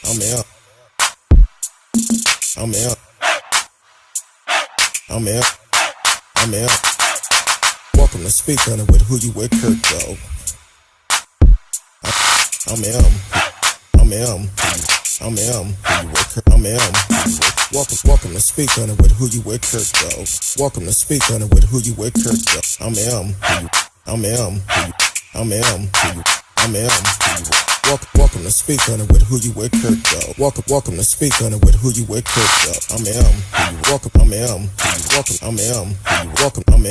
I'm out. I'm out. I'm out. I'm out. Welcome to Speak On It with Who You With, Kurt, though. I'm out. I'm out. I'm out. I'm out. Welcome to Speak On It with Who You With, Kurt, though. Welcome to Speak On It with Who You With, Kurt, though. I'm out. I'm out. I'm out. I'm out. Welcome to Speak On It with Who You With, Kurt, though. Welcome to Speak On It with Who You With, Kurt, though. I'm welcome. I'm welcome. I'm welcome. I'm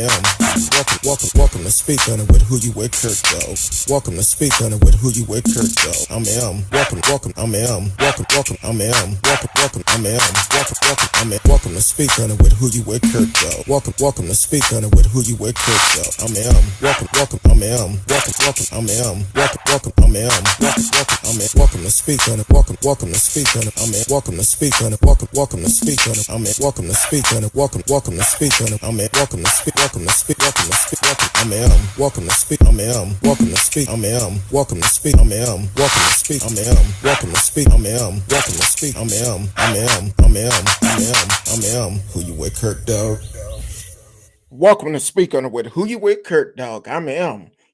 welcome to Speak On It with Who You With, Kurt, though. Welcome to Speak On It with Who You With, Kurt, though. I'm welcome. I'm welcome. I'm welcome. I'm welcome to Speak On It with Who You With, Kurt, though. Welcome to Speak On It with Who You With, Kurt, though. I'm welcome. I'm welcome. I'm welcome. I'm welcome to Speak On It. Welcome to Speak On It. I'm welcome to Speak On It. Welcome to Speak On It. I'm welcome to Speak On It. Welcome to Speak On It. I'm welcome to speak. Welcome to speak. Welcome to speak. I'm welcome to speak. I'm welcome to speak. I'm welcome to speak. I'm welcome to speak. I'm welcome to speak. I'm welcome to speak. I'm Who You With, Kurt, dog. Welcome to Speak On It with Who You With, Kurt, dog. I'm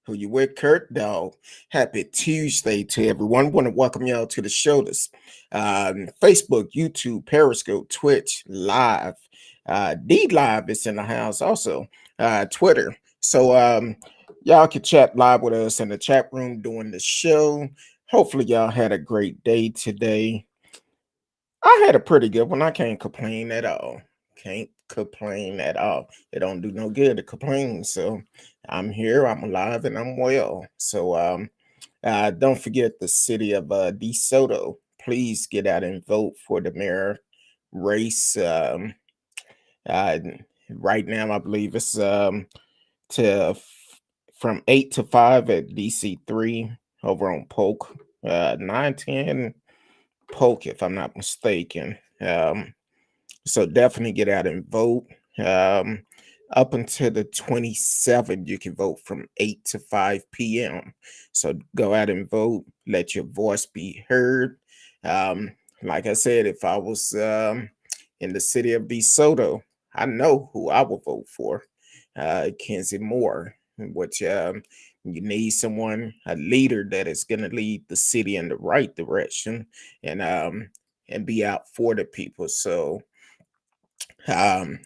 Who You With, Kurt, dog. Happy Tuesday to everyone. Want to welcome y'all to the show. This Facebook, YouTube, Periscope, Twitch, Live. D Live is in the house also. Twitter. So y'all can chat live with us in the chat room during the show. Hopefully y'all had a great day today. I had a pretty good one. I can't complain at all. Can't complain at all. It don't do no good to complain. So I'm here, I'm alive, and I'm well. So don't forget the city of DeSoto. Please get out and vote for the mayor race. Right now, I believe it's from 8 to 5 at DC3 over on Polk. 910 Polk, if I'm not mistaken. So definitely get out and vote. Up until the 27th, you can vote from 8 to 5 p.m. So go out and vote. Let your voice be heard. Like I said, if I was in the city of DeSoto, I know who I would vote for. Kenzie Moore, which you need someone, a leader that is going to lead the city in the right direction and be out for the people. So and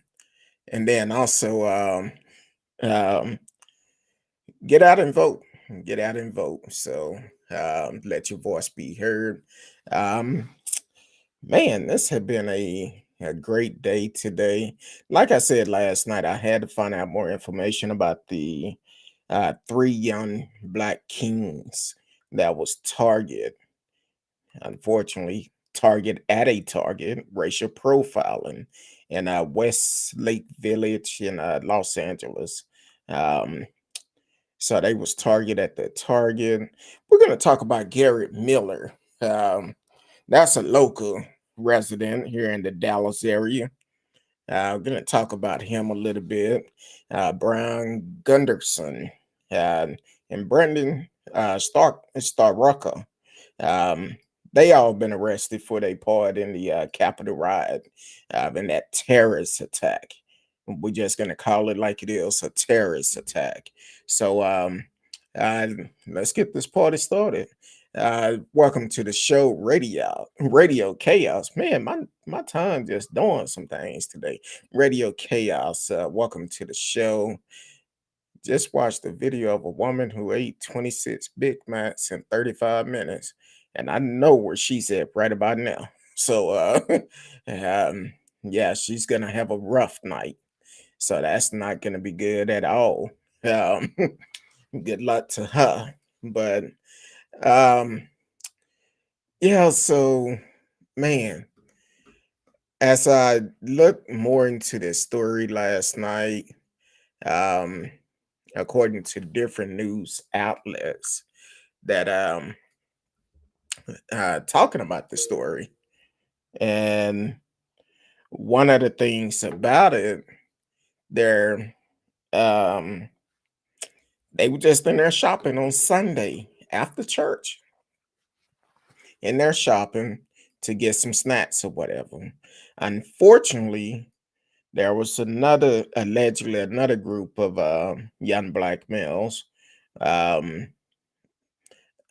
then also get out and vote. Get out and vote. So let your voice be heard. Man, this had been a great day today. Like I said last night, I had to find out more information about the 3 young black kings that was target. Unfortunately, target at a target racial profiling in Westlake Village in Los Angeles. So they was target at the target. We're gonna talk about Garret Miller. That's a local resident here in the Dallas area. We're going to talk about him a little bit. Brown Gundersen and Brendan Straka. They all been arrested for their part in the Capitol riot, in that terrorist attack. We're just going to call it like it is, a terrorist attack. So let's get this party started. Welcome to the show, Radio Chaos. Man, my tongue just doing some things today. Radio Chaos. Welcome to the show. Just watched the video of a woman who ate 26 Big Macs in 35 minutes, and I know where she's at right about now. So yeah, she's gonna have a rough night. So that's not gonna be good at all. Good luck to her. But yeah, so man, as I looked more into this story last night, um, according to different news outlets that talking about the story, and one of the things about it, they're they were just in there shopping on Sunday after church. In there shopping, to get some snacks or whatever. Unfortunately, there was allegedly another group of young black males. Um,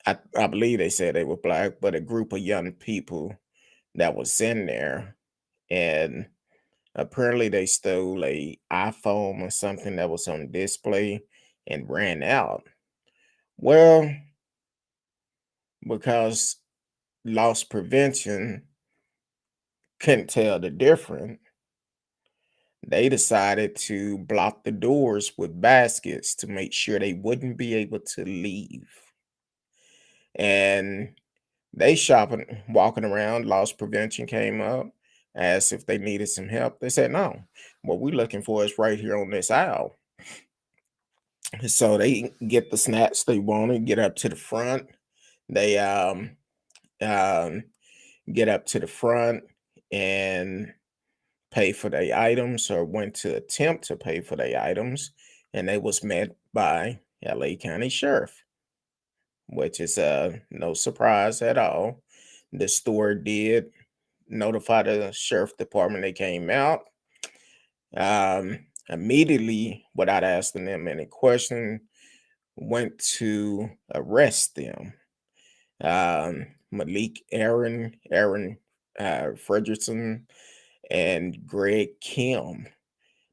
I believe they said they were black, but a group of young people that was in there, and apparently they stole a iPhone or something that was on display and ran out. Well, because loss prevention couldn't tell the difference, they decided to block the doors with baskets to make sure they wouldn't be able to leave. And they shopping, walking around, loss prevention came up, asked if they needed some help. They said, no, what we're looking for is right here on this aisle. So they get the snacks they wanted, get up to the front. They um, get up to the front and pay for their items, or went to attempt to pay for their items, and they was met by LA County Sheriff, which is no surprise at all. The store did notify the sheriff department. They came out immediately without asking them any question, went to arrest them. Malik Aaron, Frederickson, and Greg Kim.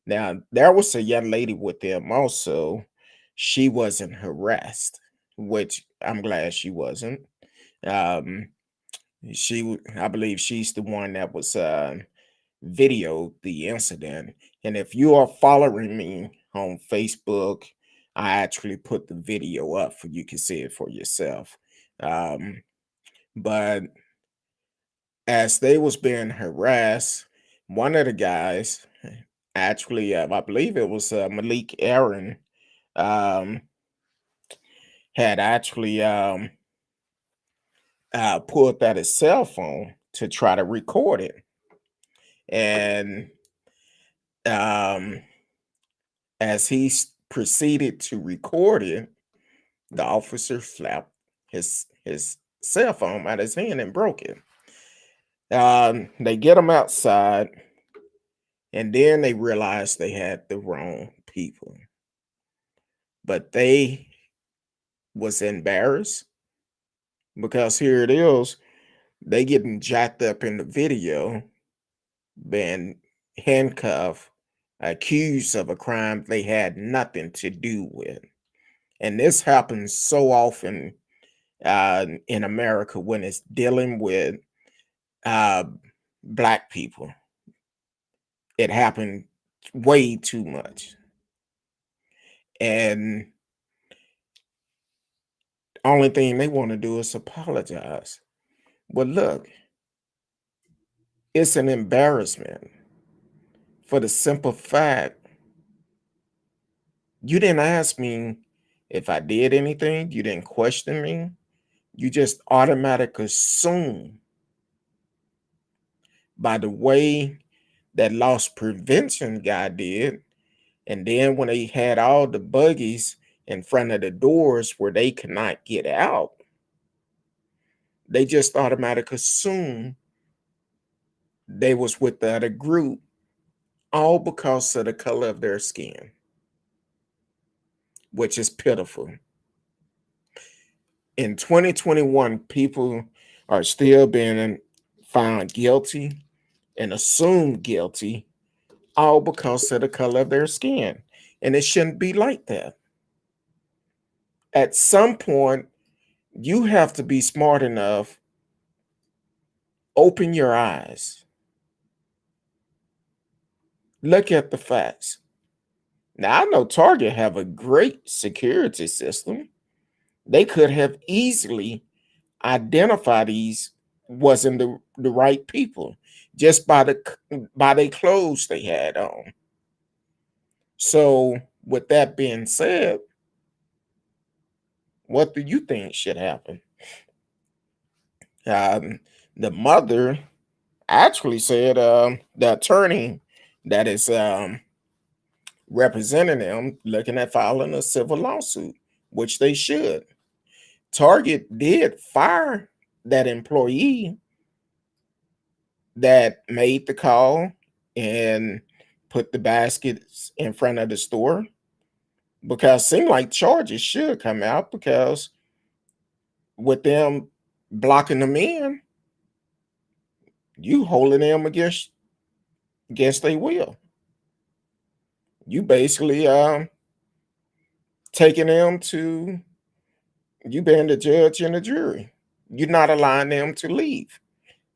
Now, there was a young lady with them also. She wasn't harassed, which I'm glad she wasn't. Um, I believe she's the one that was videoed the incident. And if you are following me on Facebook, I actually put the video up for you can see it for yourself. But as they was being harassed, one of the guys, actually, I believe it was Malik Aaron, um, had actually pulled out his cell phone to try to record it. And as he proceeded to record it, the officer slapped his cell phone out of his hand and broke it. They get him outside, and then they realized they had the wrong people. But they was embarrassed because here it is, they getting jacked up in the video, been handcuffed, accused of a crime they had nothing to do with. And this happens so often in America when it's dealing with uh, black people. It happened way too much. And only thing they want to do is apologize. Well, look, it's an embarrassment for the simple fact you didn't ask me if I did anything. You didn't question me. You just automatically assume by the way that loss prevention guy did. And then when they had all the buggies in front of the doors where they could not get out, they just automatically assume they was with the other group, all because of the color of their skin, which is pitiful. In 2021, people are still being found guilty and assumed guilty, all because of the color of their skin. And it shouldn't be like that. At some point, you have to be smart enough, open your eyes, look at the facts. Now, I know Target have a great security system. They could have easily identified these wasn't the right people just by their clothes they had on. So, with that being said, what do you think should happen? The mother actually said the attorney that is representing them looking at filing a civil lawsuit, which they should. Target did fire that employee, that made the call and put the baskets in front of the store, because it seemed like charges should come out, because with them blocking them in, you holding them against their will. You basically taking them to, you being the judge and the jury. You're not allowing them to leave,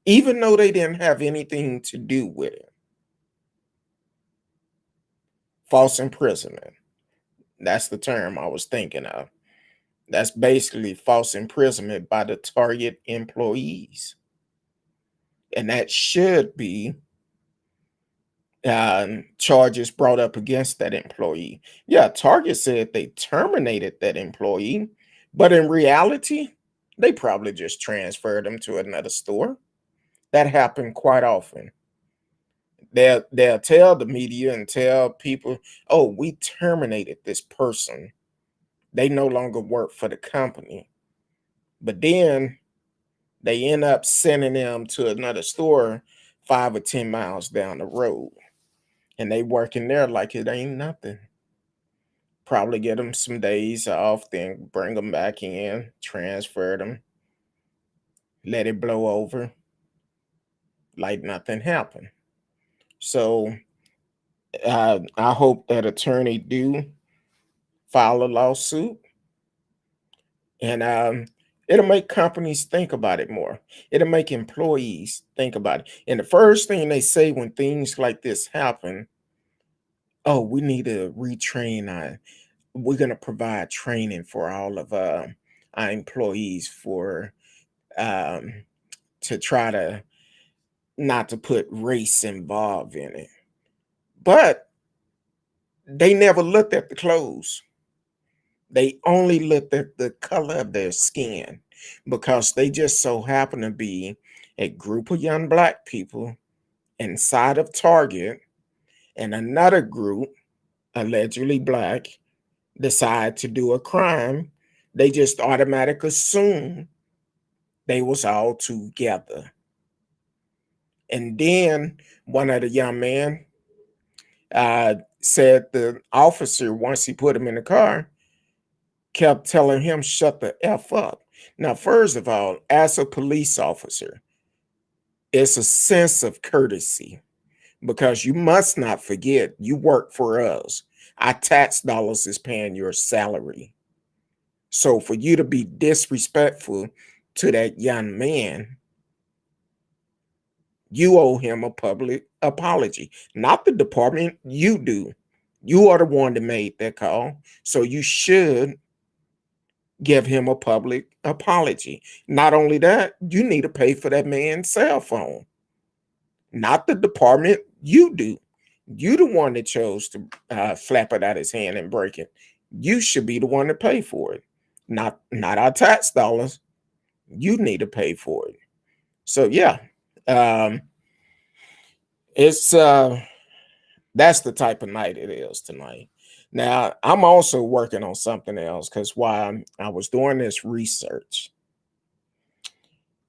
even though they didn't have anything to do with it. False imprisonment. That's the term I was thinking of. That's basically false imprisonment by the Target employees. And that should be charges brought up against that employee. Yeah, Target said they terminated that employee, but in reality, they probably just transferred them to another store. That happened quite often. They'll tell the media and tell people, "Oh, we terminated this person. They no longer work for the company." But then they end up sending them to another store 5 or 10 miles down the road, and they working there like it ain't nothing. Probably get them some days off, then bring them back in, transfer them, let it blow over like nothing happened. So I hope that attorney do file a lawsuit, and it'll make companies think about it more. It'll make employees think about it. And the first thing they say when things like this happen, "Oh, we need to retrain our, we're going to provide training for all of our employees for um, to try to not to put race involved in it." But they never looked at the clothes. They only looked at the color of their skin, because they just so happen to be a group of young black people inside of Target, and another group, allegedly black, decide to do a crime. They just automatically assume they was all together. And then one of the young men said the officer, once he put him in the car, kept telling him, "Shut the F up." Now, first of all, as a police officer, it's a sense of courtesy, because you must not forget you work for us. Our tax dollars is paying your salary. So for you to be disrespectful to that young man, you owe him a public apology. Not the department, you do. You are the one that made that call. So you should give him a public apology. Not only that, you need to pay for that man's cell phone. Not the department, you do. You the one that chose to flap it out his hand and break it. You should be the one to pay for it. Not our tax dollars. You need to pay for it. So yeah, um, it's that's the type of night it is tonight. Now, I'm also working on something else, because while I was doing this research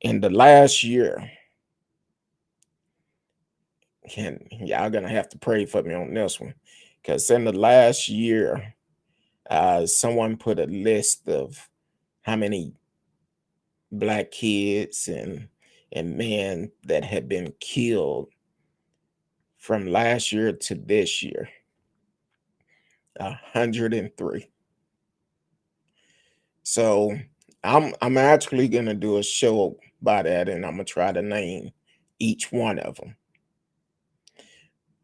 in the last year, and y'all gonna have to pray for me on this one, because in the last year, someone put a list of how many black kids and men that had been killed from last year to this year. 103. So I'm actually gonna do a show by that, and I'm gonna try to name each one of them,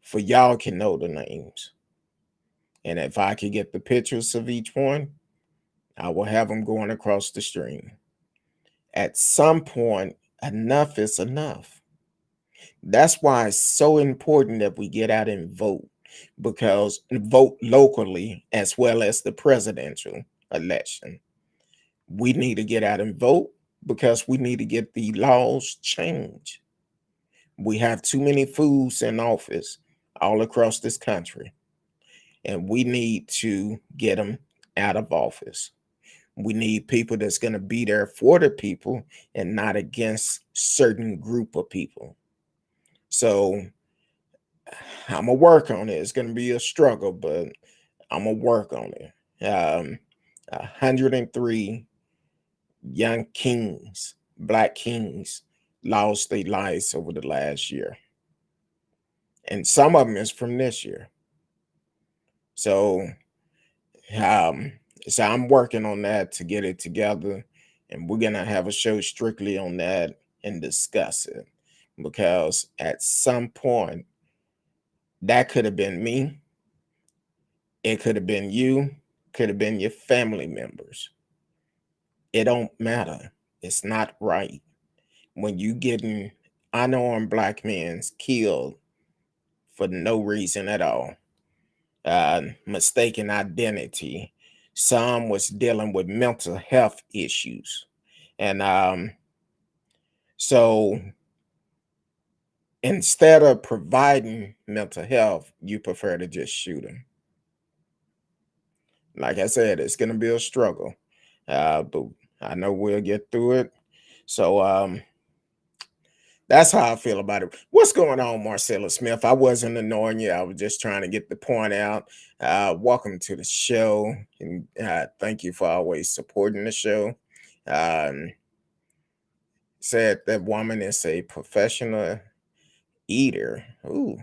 for y'all can know the names. And if I could get the pictures of each one, I will have them going across the stream. At some point, enough is enough. That's why it's so important that we get out and vote, because vote locally as well as the presidential election. We need to get out and vote, because we need to get the laws changed. We have too many fools in office all across this country, and we need to get them out of office. We need people that's going to be there for the people and not against certain group of people. So I'm gonna work on it. It's gonna be a struggle, but I'm gonna work on it. 103 young kings, black kings, lost their lives over the last year, and some of them is from this year. So, um, so I'm working on that to get it together, and we're gonna have a show strictly on that and discuss it, because at some point that could have been me, it could have been you, could have been your family members. It don't matter. It's not right when you getting unarmed black men killed for no reason at all. Mistaken identity. Some was dealing with mental health issues. And so instead of providing mental health, you prefer to just shoot them. Like I said, it's going to be a struggle, but I know we'll get through it. So that's how I feel about it. What's going on, Marcella Smith? I wasn't annoying you. I was just trying to get the point out. Welcome to the show, and thank you for always supporting the show. Said that woman is a professional eater. Ooh,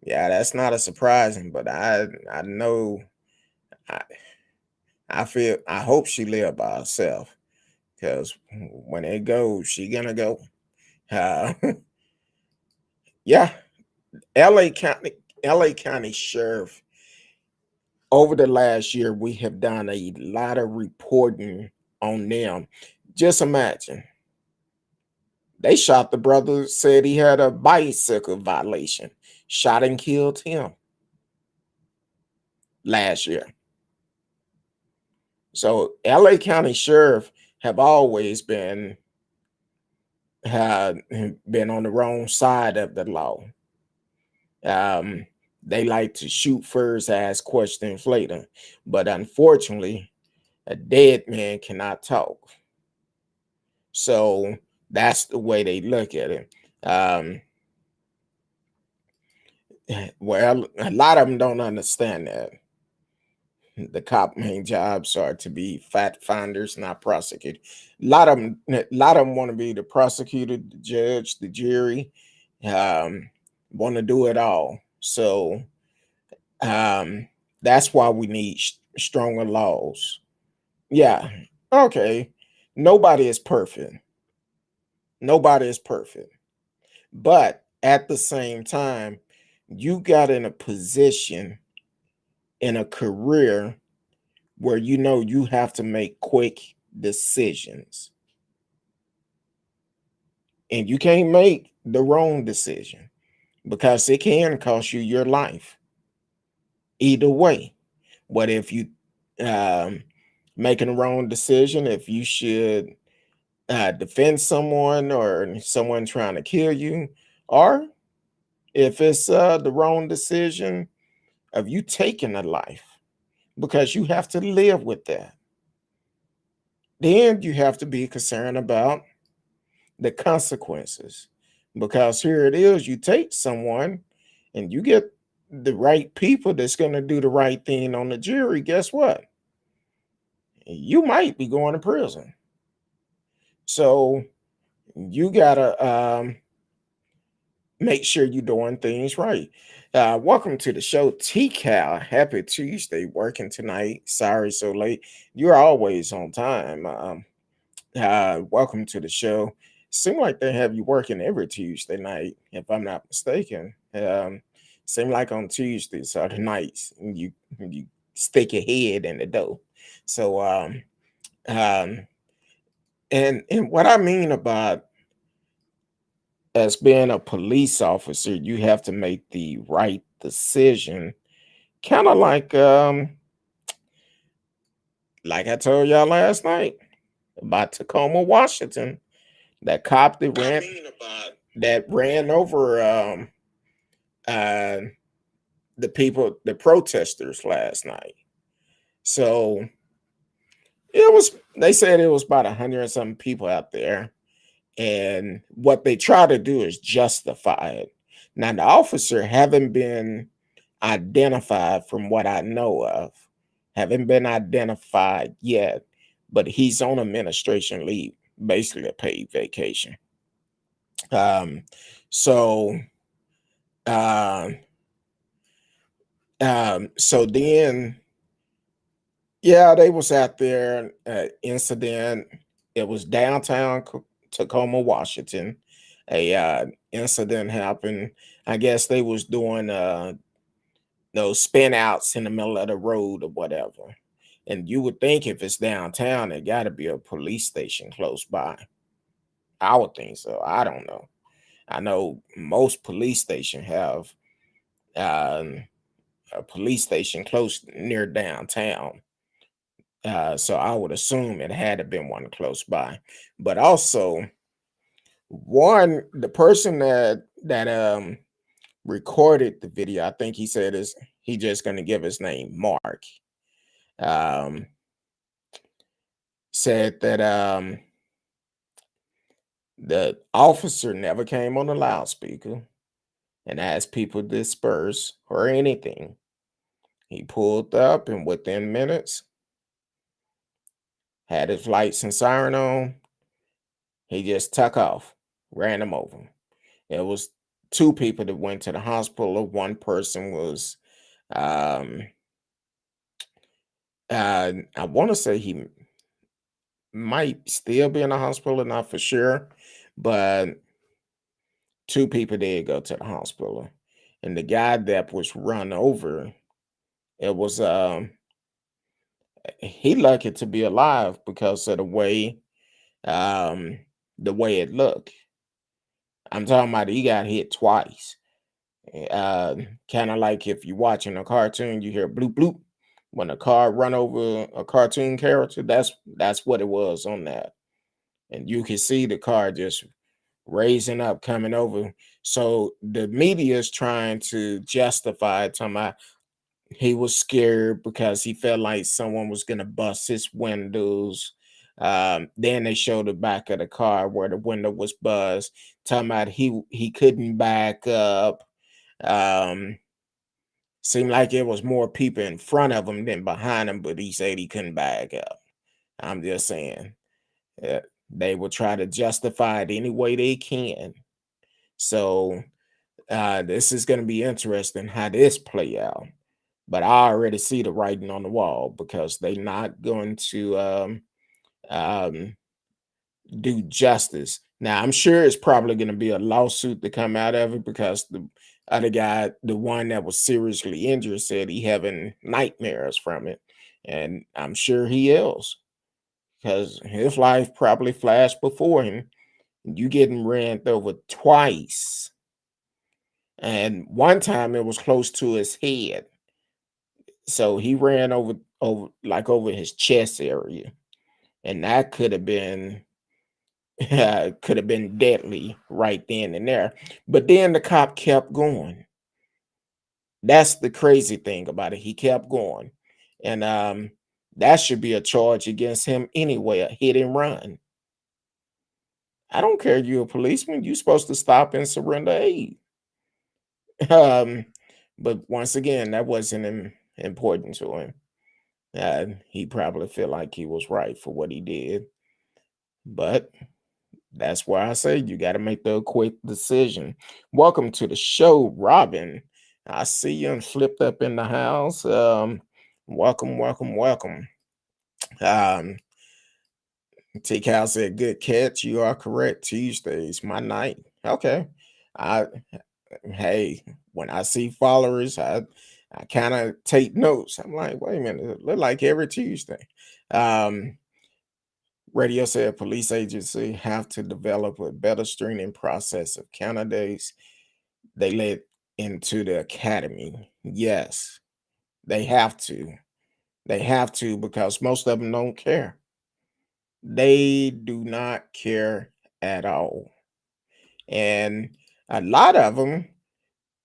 yeah, that's not a surprising, but I know I, I feel I hope she live by herself, because when it goes, she gonna go. Uh, yeah, LA County Sheriff. Over the last year, we have done a lot of reporting on them. Just imagine, they shot the brother, said he had a bicycle violation, shot and killed him last year. So LA County Sheriff have always had been on the wrong side of the law. They like to shoot first, ask questions later. But unfortunately, a dead man cannot talk. So that's the way they look at it. Well, a lot of them don't understand that. The cop main jobs are to be fact finders, not prosecutors. A lot of them want to be the prosecutor, the judge, the jury, want to do it all. So that's why we need stronger laws. Yeah. Okay. Nobody is perfect. Nobody is perfect. But at the same time, you got in a position in a career where you know you have to make quick decisions. And you can't make the wrong decision, because it can cost you your life. Either way. What if you making the wrong decision, if you should defend someone or someone trying to kill you, or if it's the wrong decision of you taking a life, because you have to live with that. Then you have to be concerned about the consequences, because here it is, you take someone and you get the right people that's going to do the right thing on the jury. Guess what? You might be going to prison. So you gotta make sure you're doing things right. Welcome to the show, T-Cal. Happy Tuesday. Working tonight. Sorry so late. You're always on time. Welcome to the show. Seem like they have you working every Tuesday night, if I'm not mistaken. Seem like on Tuesdays are the nights you stick your head in the dough. So um, and what I mean about, as being a police officer, you have to make the right decision. Kind of like I told y'all last night about Tacoma, Washington, that cop that ran over uh the people, the protesters last night. So they said it was about 100 and something people out there, And what they try to do is justify it. Now, the officer haven't been identified from what I know of, haven't been identified yet, but he's on administration leave, basically a paid vacation. Um, so, um, so then, yeah, they was out there. Incident. It was downtown Tacoma, Washington. A incident happened. I guess they was doing those spin outs in the middle of the road or whatever. And you would think if it's downtown, there got to be a police station close by. I would think so. I don't know. I know most police stations have um, a police station close near downtown. So I would assume it had to been one close by. But also, the person that recorded the video, I think he said is he just gonna give his name Mark. Um, said that the officer never came on the loudspeaker and asked people to disperse or anything. He pulled up and within minutes had his lights and siren on. He just took off, ran him over. It was two people that went to the hospital. One person was, um, I want to say he might still be in the hospital, not for sure, but two people did go to the hospital. And the guy that was run over, it was he lucky to be alive because of um the way it looked. I'm talking about he got hit twice. Uh, Kind of like if you're watching a cartoon, you hear bloop bloop when a car run over a cartoon character. That's what it was on that, and you can see the car just raising up, coming over. So the media is trying to justify it, talking about he was scared because he felt like someone was gonna bust his windows. Then they showed the back of the car where the window was buzzed, talking about he couldn't back up. Um, Seemed like it was more people in front of him than behind him, but he said he couldn't back up. I'm just saying, they will try to justify it any way they can. So this is going to be interesting how this play out. But I already see the writing on the wall because they're not going to um, do justice. Now, I'm sure it's probably going to be a lawsuit to come out of it because the other guy, the one that was seriously injured, said he having nightmares from it, and I'm sure he is because his life probably flashed before him. You getting ran over twice, and one time it was close to his head, so he ran over his chest area, and that could have been deadly right then and there. But then the cop kept going. That's the crazy thing about it. He kept going. And that should be a charge against him anyway, a hit and run. I don't care you're a policeman. You're supposed to stop and surrender aid. Um, but once again, that wasn't important to him. He probably felt like he was right for what he did. But that's why I say you got to make the quick decision. Welcome to the show, Robin. I see you and flipped up in the house. Welcome, welcome, welcome. Um, T Cal said, "Good catch. You are correct. Tuesdays, my night." Okay. I Hey, when I see followers, I kind of take notes. I'm like, wait a minute, it look like every Tuesday. Um, Radio said police agency have to develop a better screening process of candidates they let into the academy. Yes, they have to. They have to because most of them don't care. They do not care at all. And a lot of them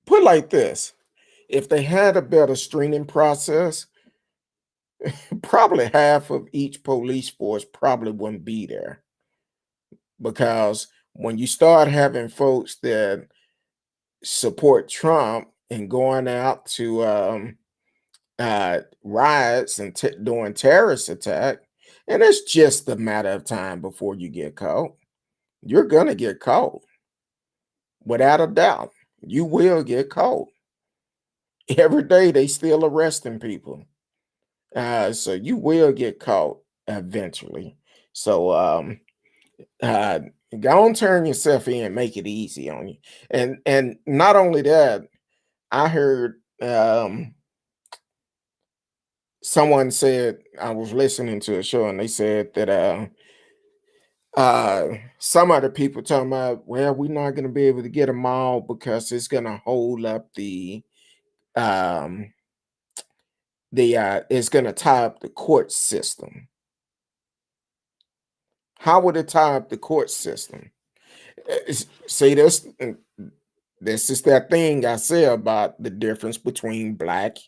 put like this. If they had a better screening process, probably half of each police force probably wouldn't be there because when you start having folks that support Trump and going out to riots and doing terrorist attack, and it's just a matter of time before you get caught. You're gonna get caught without a doubt. You will get caught. Every day they still arresting people, so you will get caught eventually. So uh, go and turn yourself in, make it easy on you, and not only that, I heard someone said, I was listening to a show and they said that some other people talking about, well, we're not going to be able to get them all because it's going to hold up um the it's going to tie up the court system. How would it tie up the court system? See, this is that thing I say about the difference between black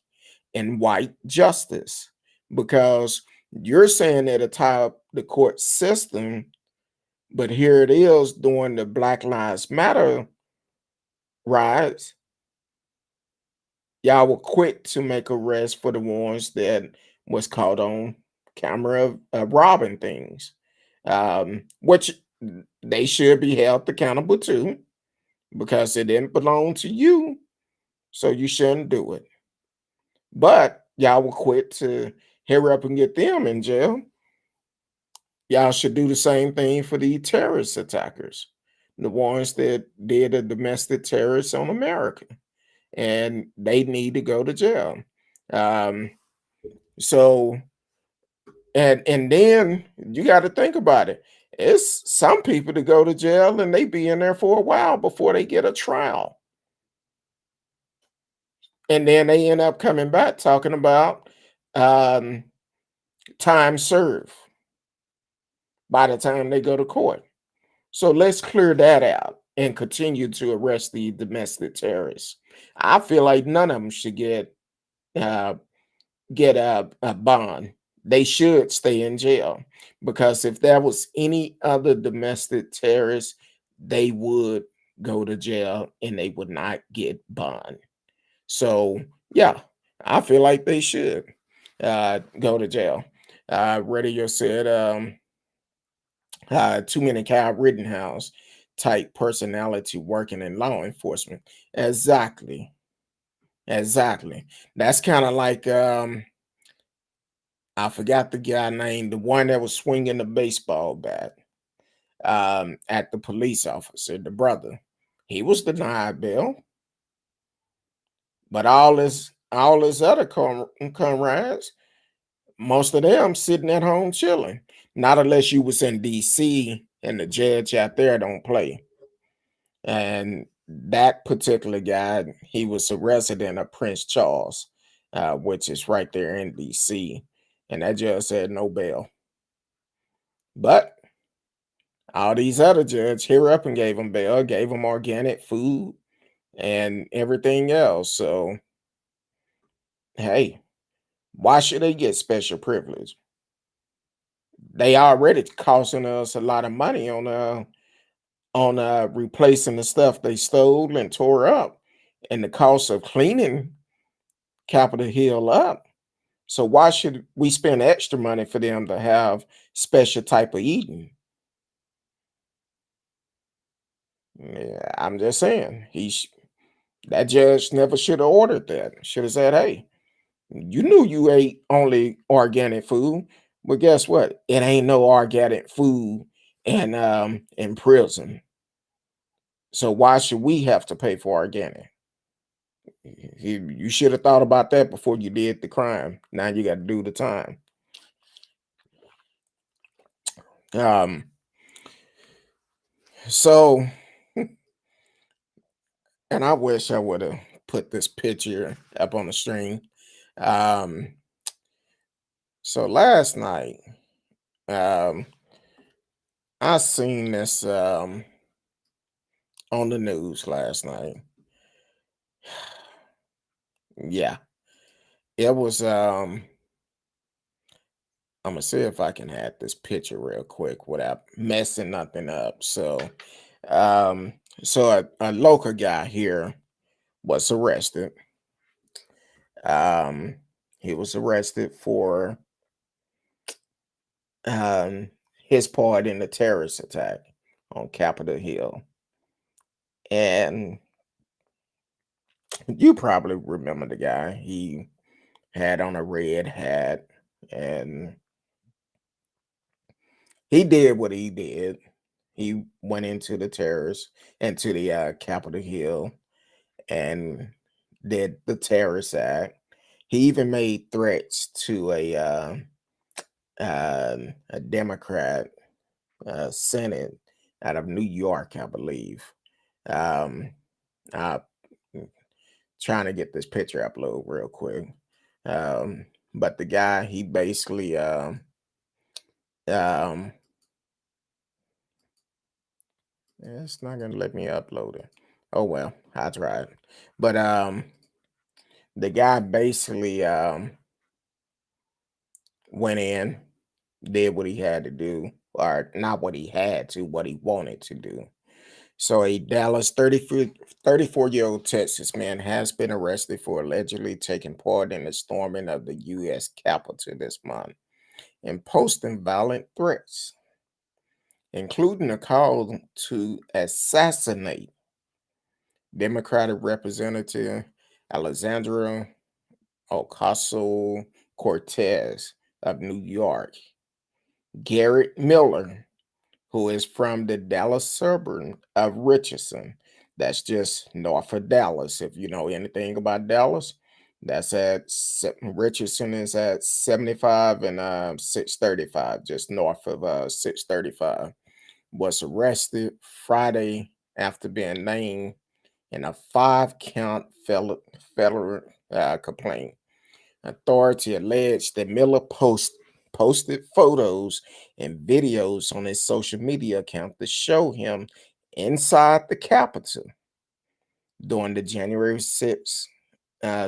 and white justice, because you're saying that it tie up the court system, but here it is during the Black Lives Matter riots, y'all were quick to make arrests for the ones that was caught on camera of robbing things, which they should be held accountable to because it didn't belong to you, so you shouldn't do it. But y'all were quick to hurry up and get them in jail. Y'all should do the same thing for the terrorist attackers, the ones that did a domestic terrorist on America, and they need to go to jail. Um, so, and then you got to think about it. It's some people to go to jail and they be in there for a while before they get a trial, and then they end up coming back talking about um, time served by the time they go to court. So let's clear that out and continue to arrest the domestic terrorists. I feel like none of them should uh, get a bond. They should stay in jail, because if there was any other domestic terrorists, they would go to jail and they would not get bond. So yeah, I feel like they should go to jail. Radio said too many Kyle Rittenhouse type personality working in law enforcement. Exactly. Exactly. That's kind of like I forgot the guy name, the one that was swinging the baseball bat at the police officer, the brother. He was denied bail, but all his other comrades, most of them sitting at home chilling. Not unless you was in DC and the judge out there don't play. And that particular guy, he was a resident of Prince Charles, which is right there in DC. And that judge said no bail. But all these other judges here up and gave him bail, gave him organic food and everything else. So, hey, why should they get special privilege? They already costing us a lot of money on replacing the stuff they stole and tore up, and the cost of cleaning Capitol Hill up. So why should we spend extra money for them to have special type of eating? Yeah, I'm just saying that judge never should have ordered that. Should have said, "Hey, you knew you ate only organic food, but guess what? It ain't no organic food in prison. So why should we have to pay for organic?" You should have thought about that before you did the crime. Now you got to do the time. Um, so, and I wish I would have put this picture up on the screen. Um, so last night, um, I seen this on the news last night. Yeah, it was. I'm gonna see if I can add this picture real quick without messing nothing up. So, Um, so a local guy here was arrested. Um, he was arrested for um, his part in the terrorist attack on Capitol Hill. And you probably remember the guy. He had on a red hat and he did what he did. He went into the Capitol Hill and did the terrorist act. He even made threats to a Democrat Senate out of New York, I believe. Um, I'm trying to get this picture upload real quick. But the guy, he basically um, it's not gonna let me upload it. Oh well, I tried. But the guy basically went in, did what he had to do, or not what he had to, what he wanted to do. So a Dallas 34-year-old Texas man has been arrested for allegedly taking part in the storming of the U.S. Capitol this month and posting violent threats, including a call to assassinate Democratic Representative Alexandra Ocasio-Cortez of New York, Garret Miller, who is from the Dallas suburb of Richardson. That's just north of Dallas. If you know anything about Dallas, that's Richardson is at 75 and 635, just north of 635. Was arrested Friday after being named in a 5-count federal complaint. Authority alleged that Miller posted photos and videos on his social media account to show him inside the Capitol during the January 6th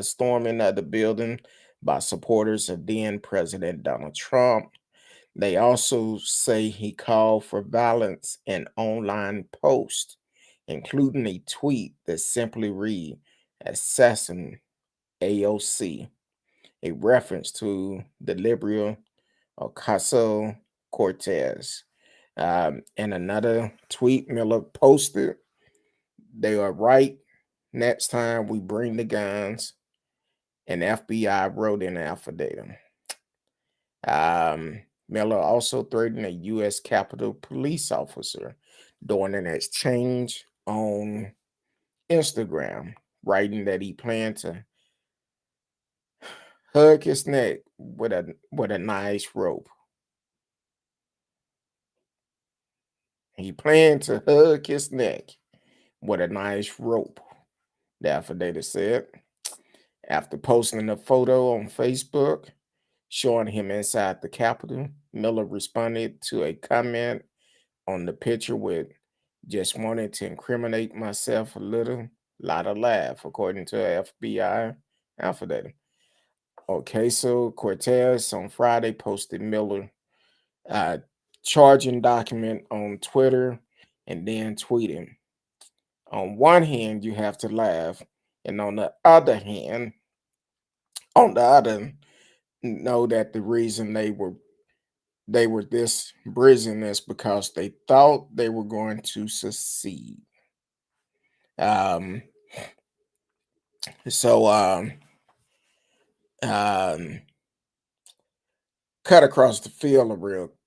storming of the building by supporters of then President Donald Trump. They also say he called for violence in online posts, including a tweet that simply read, "Assassin AOC," a reference to the liberal Ocasio Cortez. And another tweet Miller posted, "They are right. Next time we bring the guns." And FBI wrote in an affidavit. Miller also threatened a U.S. Capitol police officer during an exchange on Instagram, writing that he planned to hug his neck with a nice rope. He planned to hug his neck with a nice rope, the affidavit said. After posting a photo on Facebook showing him inside the Capitol, Miller responded to a comment on the picture with, "Just wanted to incriminate myself a little, lot of laugh," according to FBI affidavit. Okay, so Cortez on Friday posted Miller uh, charging document on Twitter and then tweeting, "On one hand, you have to laugh, and on the other, know that the reason they were this brazen is because they thought they were going to succeed." Um, so um, cut across the field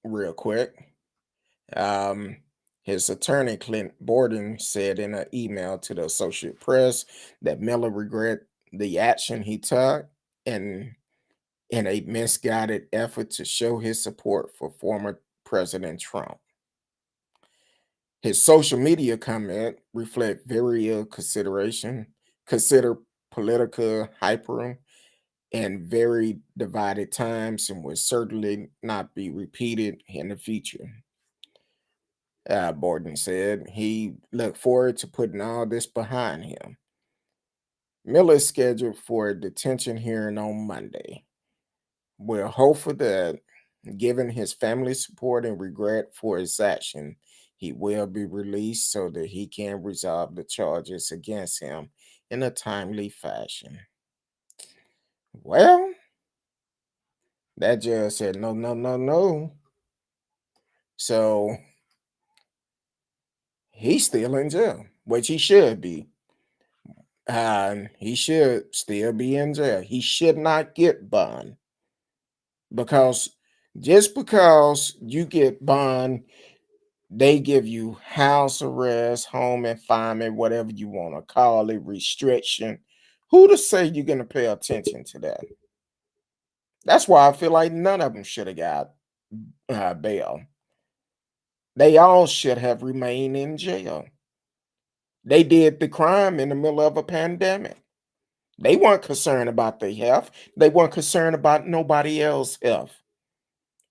real quick. Um, his attorney, Clint Borden, said in an email to the Associated Press that Miller regret the action he took and in a misguided effort to show his support for former President Trump. His social media comment reflect very ill consider political hyper and very divided times and will certainly not be repeated in the future. Borden said he looked forward to putting all this behind him. Miller is scheduled for a detention hearing on Monday. We're hopeful that, given his family's support and regret for his action, He will be released so that he can resolve the charges against him in a timely fashion. Well, that judge said no, no, no, no. So he's still in jail, which he should be. He should still be in jail. He should not get bond because just because you get bond, they give you house arrest, home confinement, whatever you want to call it, restriction. Who to say you're going to pay attention to that? That's why I feel like none of them should have got bail. They all should have remained in jail. They did the crime in the middle of a pandemic. They weren't concerned about their health. They weren't concerned about nobody else's health.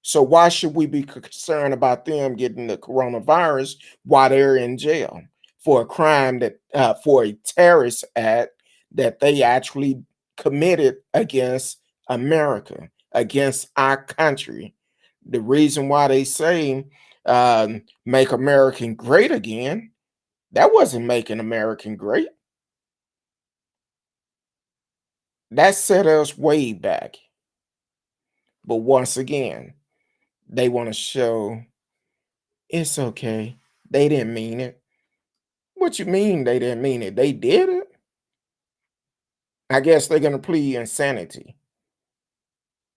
So why should we be concerned about them getting the coronavirus while they're in jail for a crime that for a terrorist act that they actually committed against America, against our country? The reason why they say make American great again, that wasn't making American great. That set us way back. But once again, they want to show it's okay. They didn't mean it. What you mean they didn't mean it? They did it. I guess they're going to plead insanity.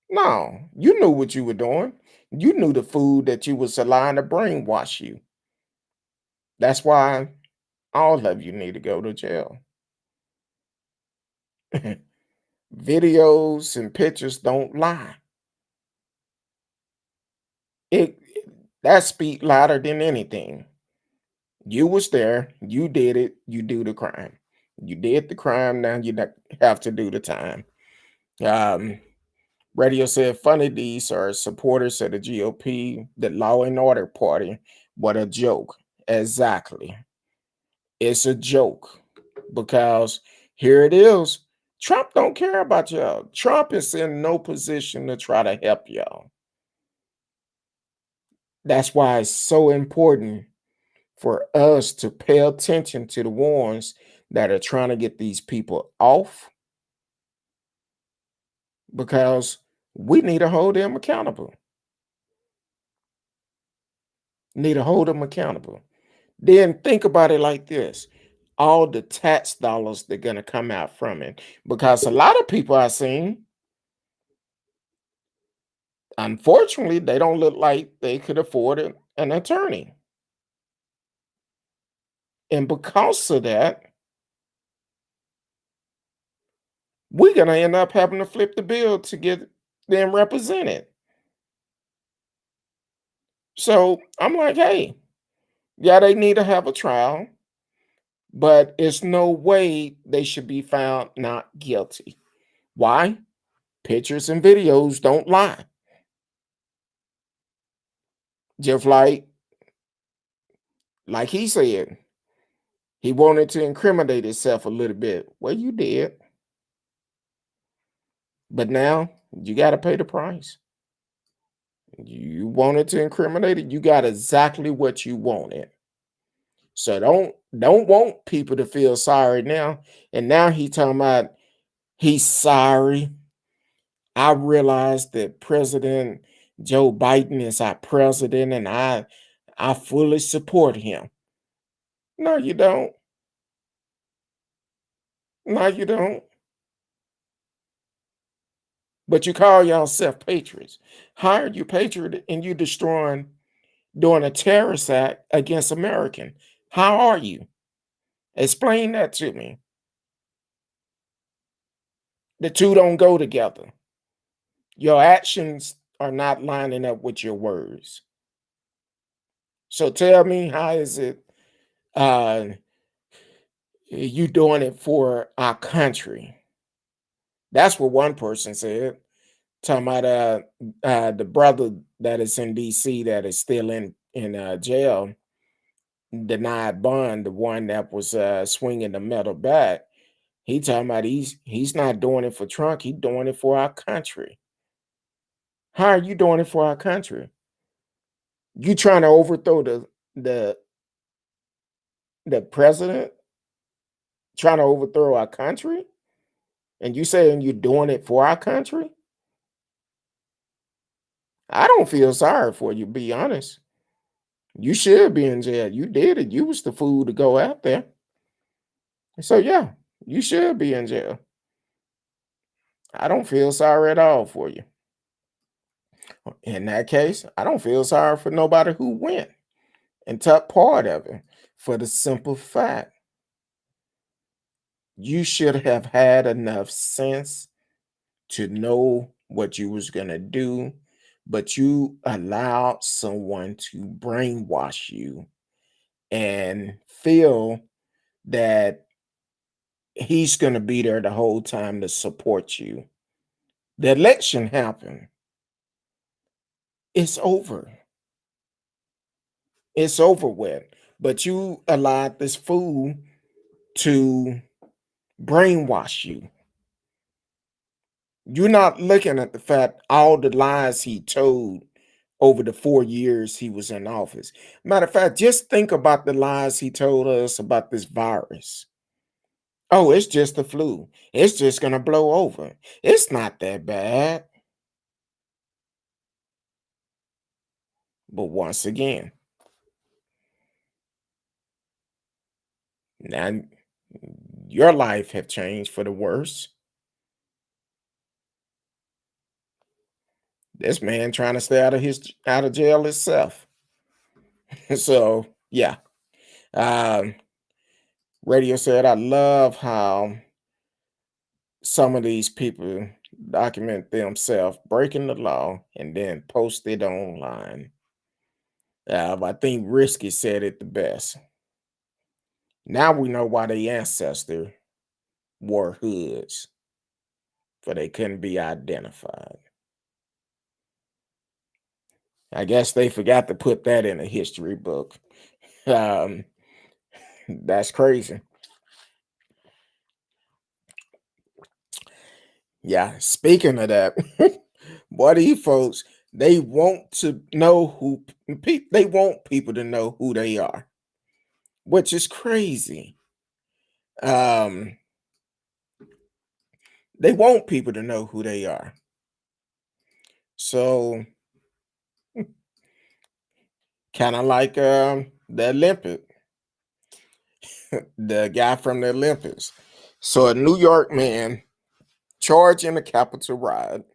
No, you knew what you were doing. You knew the food that you was allowing to brainwash you. That's why all of you need to go to jail. Videos and pictures don't lie. It that speak louder than anything. You was there, you did it, you do the crime. You did the crime, now you have to do the time. Um, Radio said funny these are supporters of the GOP, the Law and Order Party. What a joke. Exactly. It's a joke because here it is. Trump don't care about y'all. Trump is in no position to try to help y'all. That's why it's so important for us to pay attention to the ones that are trying to get these people off because we need to hold them accountable. Need to hold them accountable. Then think about it like this. All the tax dollars that are going to come out from it. Because a lot of people I've seen, unfortunately, they don't look like they could afford an attorney. And because of that, we're going to end up having to flip the bill to get them represented. So I'm like, hey, yeah, they need to have a trial, but it's no way they should be found not guilty. Why? Pictures and videos don't lie. Just like he said, he wanted to incriminate himself a little bit. Well, you did. But now you got to pay the price. You wanted to incriminate it, you got exactly what you wanted. So don't want people to feel sorry now. And now he talking about he's sorry. I realize that President Joe Biden is our president and I fully support him. No, you don't. No, you don't. But you call yourself patriots. How are you patriot and you doing a terrorist act against American? How are you? Explain that to me. The two don't go together. Your actions are not lining up with your words. So tell me, how is it uh, you doing it for our country? That's what one person said. Talking about the brother that is in DC that is still in jail, denied bond, the one that was swinging the metal bat. He talking about he's not doing it for Trump. He's doing it for our country. How are you doing it for our country? You trying to overthrow the president trying to overthrow our country? And you saying you're doing it for our country? I don't feel sorry for you, be honest. You should be in jail. You did it. You was the fool to go out there. So yeah, you should be in jail. I don't feel sorry at all for you. In that case, I don't feel sorry for nobody who went and took part of it for the simple fact you should have had enough sense to know what you was going to do, but you allowed someone to brainwash you and feel that he's going to be there the whole time to support you. The election happened. It's over. It's over with. But you allowed this fool to brainwash you. You're not looking at the fact all the lies he told over the 4 years he was in office. Matter of fact, just think about the lies he told us about this virus. Oh, it's just the flu. It's just going to blow over. It's not that bad. But once again, now your life have changed for the worse. This man trying to stay out of jail himself. So yeah. Um, Radio said, I love how some of these people document themselves breaking the law and then post it online. I think Risky said it the best. Now we know why the ancestor wore hoods, for they couldn't be identified. I guess they forgot to put that in a history book. That's crazy. Yeah, speaking of that, boy, these folks, they want to know they want people to know who they are, which is crazy. Um, they want people to know who they are. So kind of like the Olympic, the guy from the Olympics. So a New York man charged in a Capitol riot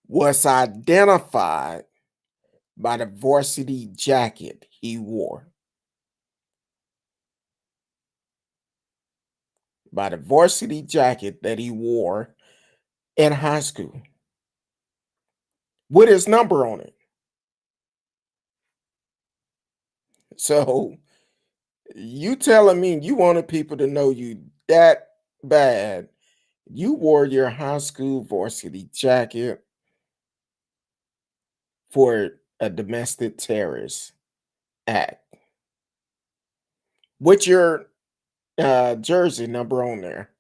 was identified by the varsity jacket he wore. By the varsity jacket that he wore in high school with his number on it. So you telling me you wanted people to know you that bad? You wore your high school varsity jacket for a domestic terrorist act with your jersey number on there.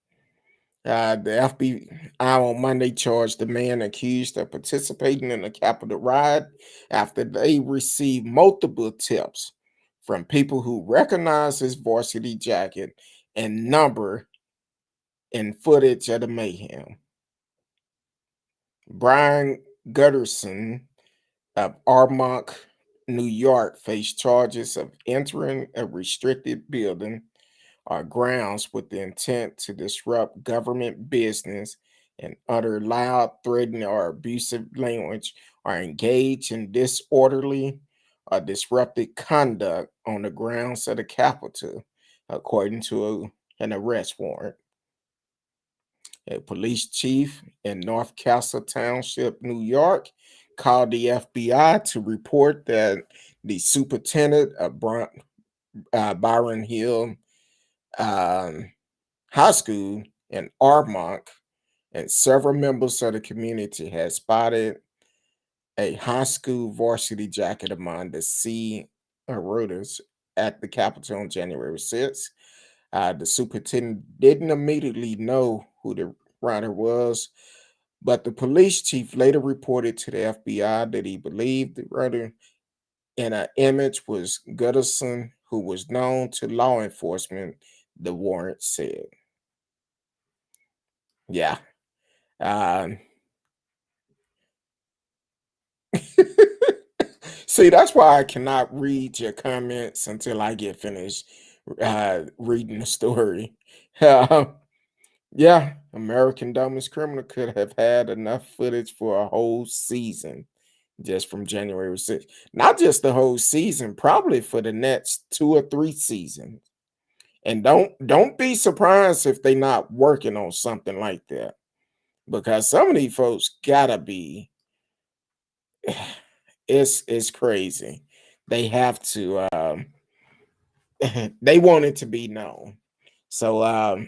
The FBI on Monday charged the man accused of participating in a Capitol riot after they received multiple tips from people who recognized his varsity jacket and number in footage of the mayhem. Brian Gundersen of Armonk, New York, faced charges of entering a restricted building or grounds with the intent to disrupt government business and utter loud, threatening, or abusive language, or engage in disorderly or disruptive conduct on the grounds of the Capitol, according to an arrest warrant. A police chief in North Castle Township, New York, called the FBI to report that the superintendent of Byron Hill High School in Armonk and several members of the community had spotted a high school varsity jacket among the sea rooters at the Capitol on January 6th. The superintendent didn't immediately know who the rider was, but the police chief later reported to the FBI that he believed the rider in an image was Gundersen, who was known to law enforcement, the warrant said. Yeah. Um, See, that's why I cannot read your comments until I get finished reading the story. Uh, yeah, American Dumbest Criminal could have had enough footage for a whole season just from January 6th. Not just the whole season, probably for the next 2 or 3 seasons. And don't be surprised if they not working on something like that. Because some of these folks gotta be it's crazy. They have to they want it to be known. So uh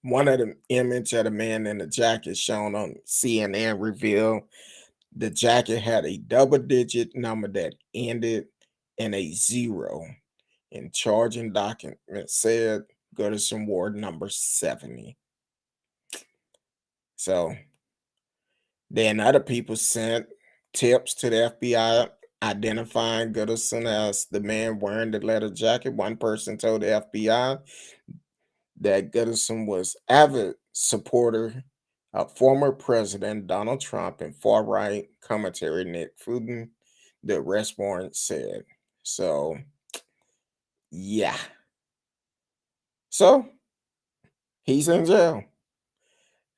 one of the image of the man in the jacket shown on CNN revealed the jacket had a double-digit number that ended in a zero. And charging document said Gundersen Ward number 70. So then other people sent tips to the FBI identifying Gundersen as the man wearing the leather jacket. One person told the FBI that Gundersen was avid supporter of former President Donald Trump and far-right commentary Nick Fuden, the arrest warrant said. So yeah. So he's in jail.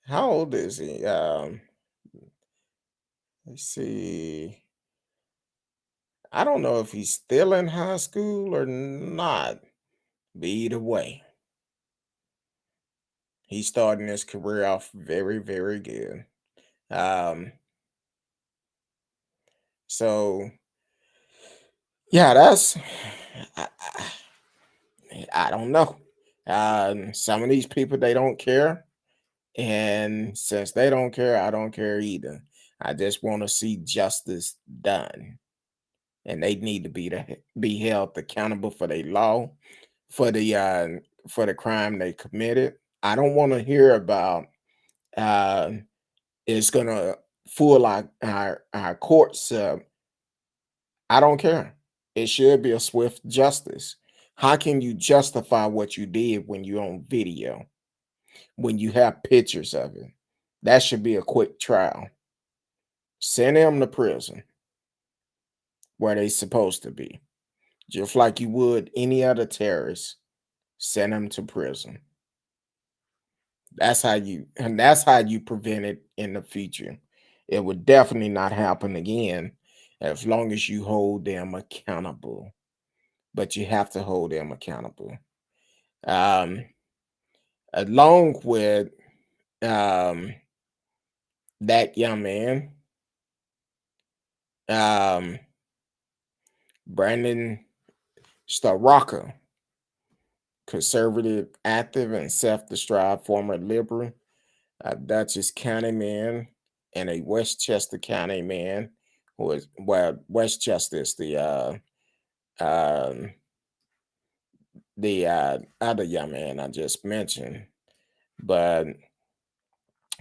How old is he? Let's see. I don't know if he's still in high school or not. But either way, he's starting his career off very, very good. Um, so yeah, that's I, I don't know. Some of these people they don't care, and since they don't care, I don't care either. I just want to see justice done, and they need to be held accountable for their law, for the crime they committed. I don't want to hear about uh, it's gonna fool our courts. I don't care. It should be a swift justice. How can you justify what you did when you're on video, when you have pictures of it? That should be a quick trial. Send them to prison where they supposed to be, just like you would any other terrorist. Send them to prison. That's how you prevent it in the future. It would definitely not happen again as long as you hold them accountable. But you have to hold them accountable. Um, along with um, that young man, um, Brandon Straka, conservative, active, and self-described former liberal, a Dutchess County man, and a Westchester County man, who is Westchester is um, the other young man I just mentioned, but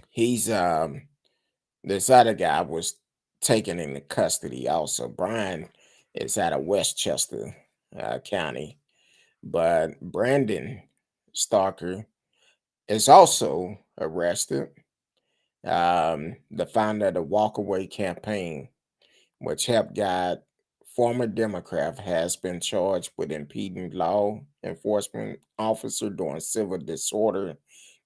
he's this other guy was taken into custody also. Brian is out of Westchester County, but Brandon Stalker is also arrested. The founder of the Walkaway campaign, which helped guide former Democrat, has been charged with impeding law enforcement officer during civil disorder,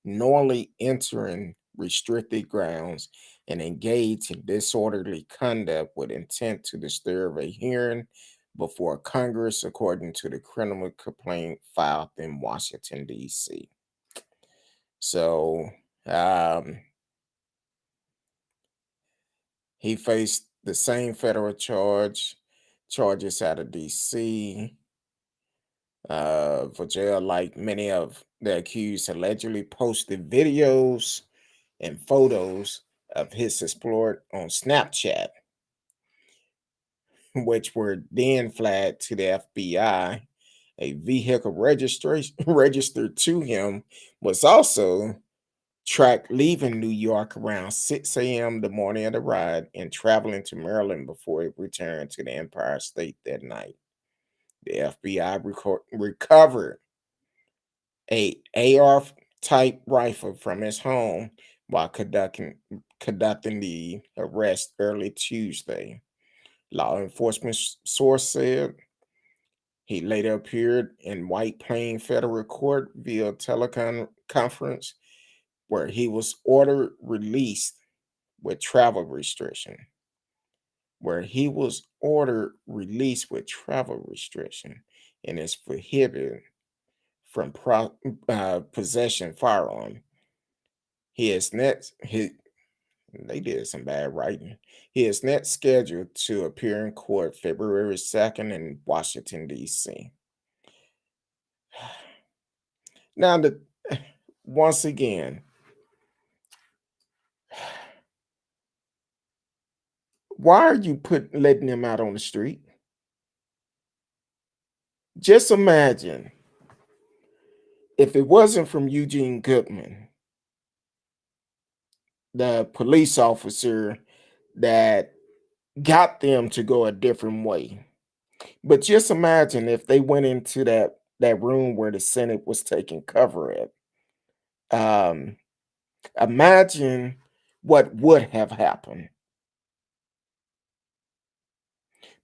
knowingly entering restricted grounds, and engage in disorderly conduct with intent to disturb a hearing before Congress, according to the criminal complaint filed in Washington, D.C. So he faced the same federal charges out of D.C. For jail, like many of the accused allegedly posted videos and photos of his exploit on Snapchat, which were then flagged to the FBI. A vehicle registration registered to him was also tracked leaving New York around 6 a.m. the morning of the ride and traveling to Maryland before it returned to the Empire State that night. The FBI recovered a AR type rifle from his home while conducting the arrest early Tuesday. Law enforcement source said he later appeared in White Plain federal court via teleconference, where he was ordered released with travel restriction. Where he was ordered released with travel restriction and is prohibited from possession firearm. He is next. They did some bad writing. He is next scheduled to appear in court February 2nd in Washington, D.C. Now, once again, why are you letting them out on the street? Just imagine if it wasn't from Eugene Goodman, the police officer that got them to go a different way. But just imagine if they went into that room where the Senate was taking cover at. Um, Imagine what would have happened,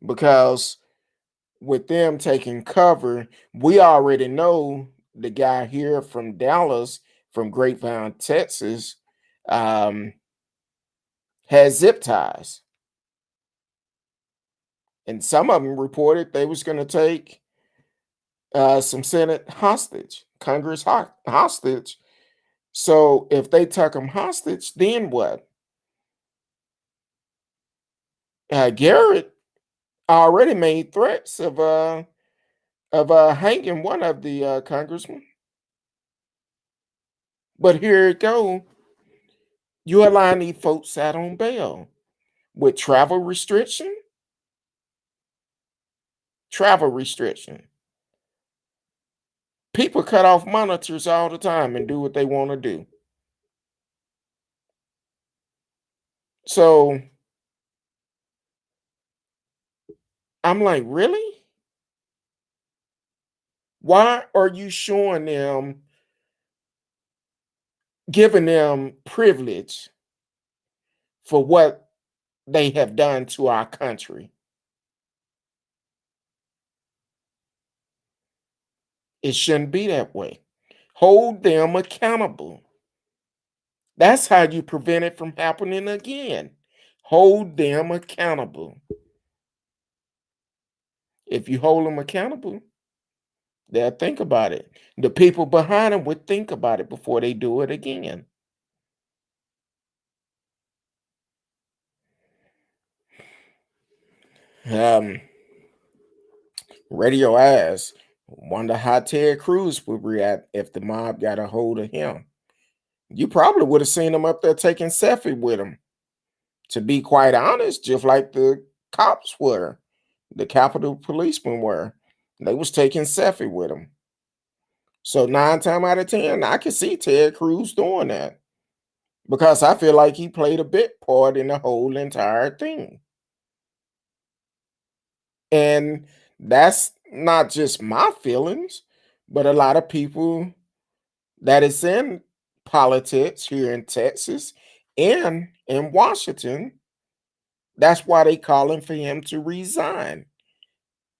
because with them taking cover, we already know the guy here from Dallas, from Grapevine, Texas, um, has zip ties, and some of them reported they was going to take some Senate hostage, Congress hostage. So if they took them hostage, then what? Garrett already made threats of hanging one of the congressmen. But here it go. You allowing these folks out on bail with travel restriction. Travel restriction. People cut off monitors all the time and do what they want to do. So I'm like, really? Why are you showing them, giving them privilege for what they have done to our country? It shouldn't be that way. Hold them accountable. That's how you prevent it from happening again. Hold them accountable. If you hold them accountable, they'll think about it. The people behind them would think about it before they do it again. Um, Radio asks, wonder how Ted Cruz would react if the mob got a hold of him. You probably would have seen him up there taking selfie with him. To be quite honest, just like the cops were, the Capitol policemen were. They was taking selfie with him. So 9 times out of 10, I could see Ted Cruz doing that, because I feel like he played a big part in the whole entire thing. And that's not just my feelings, but a lot of people that is in politics here in Texas and in Washington. That's why they calling for him to resign,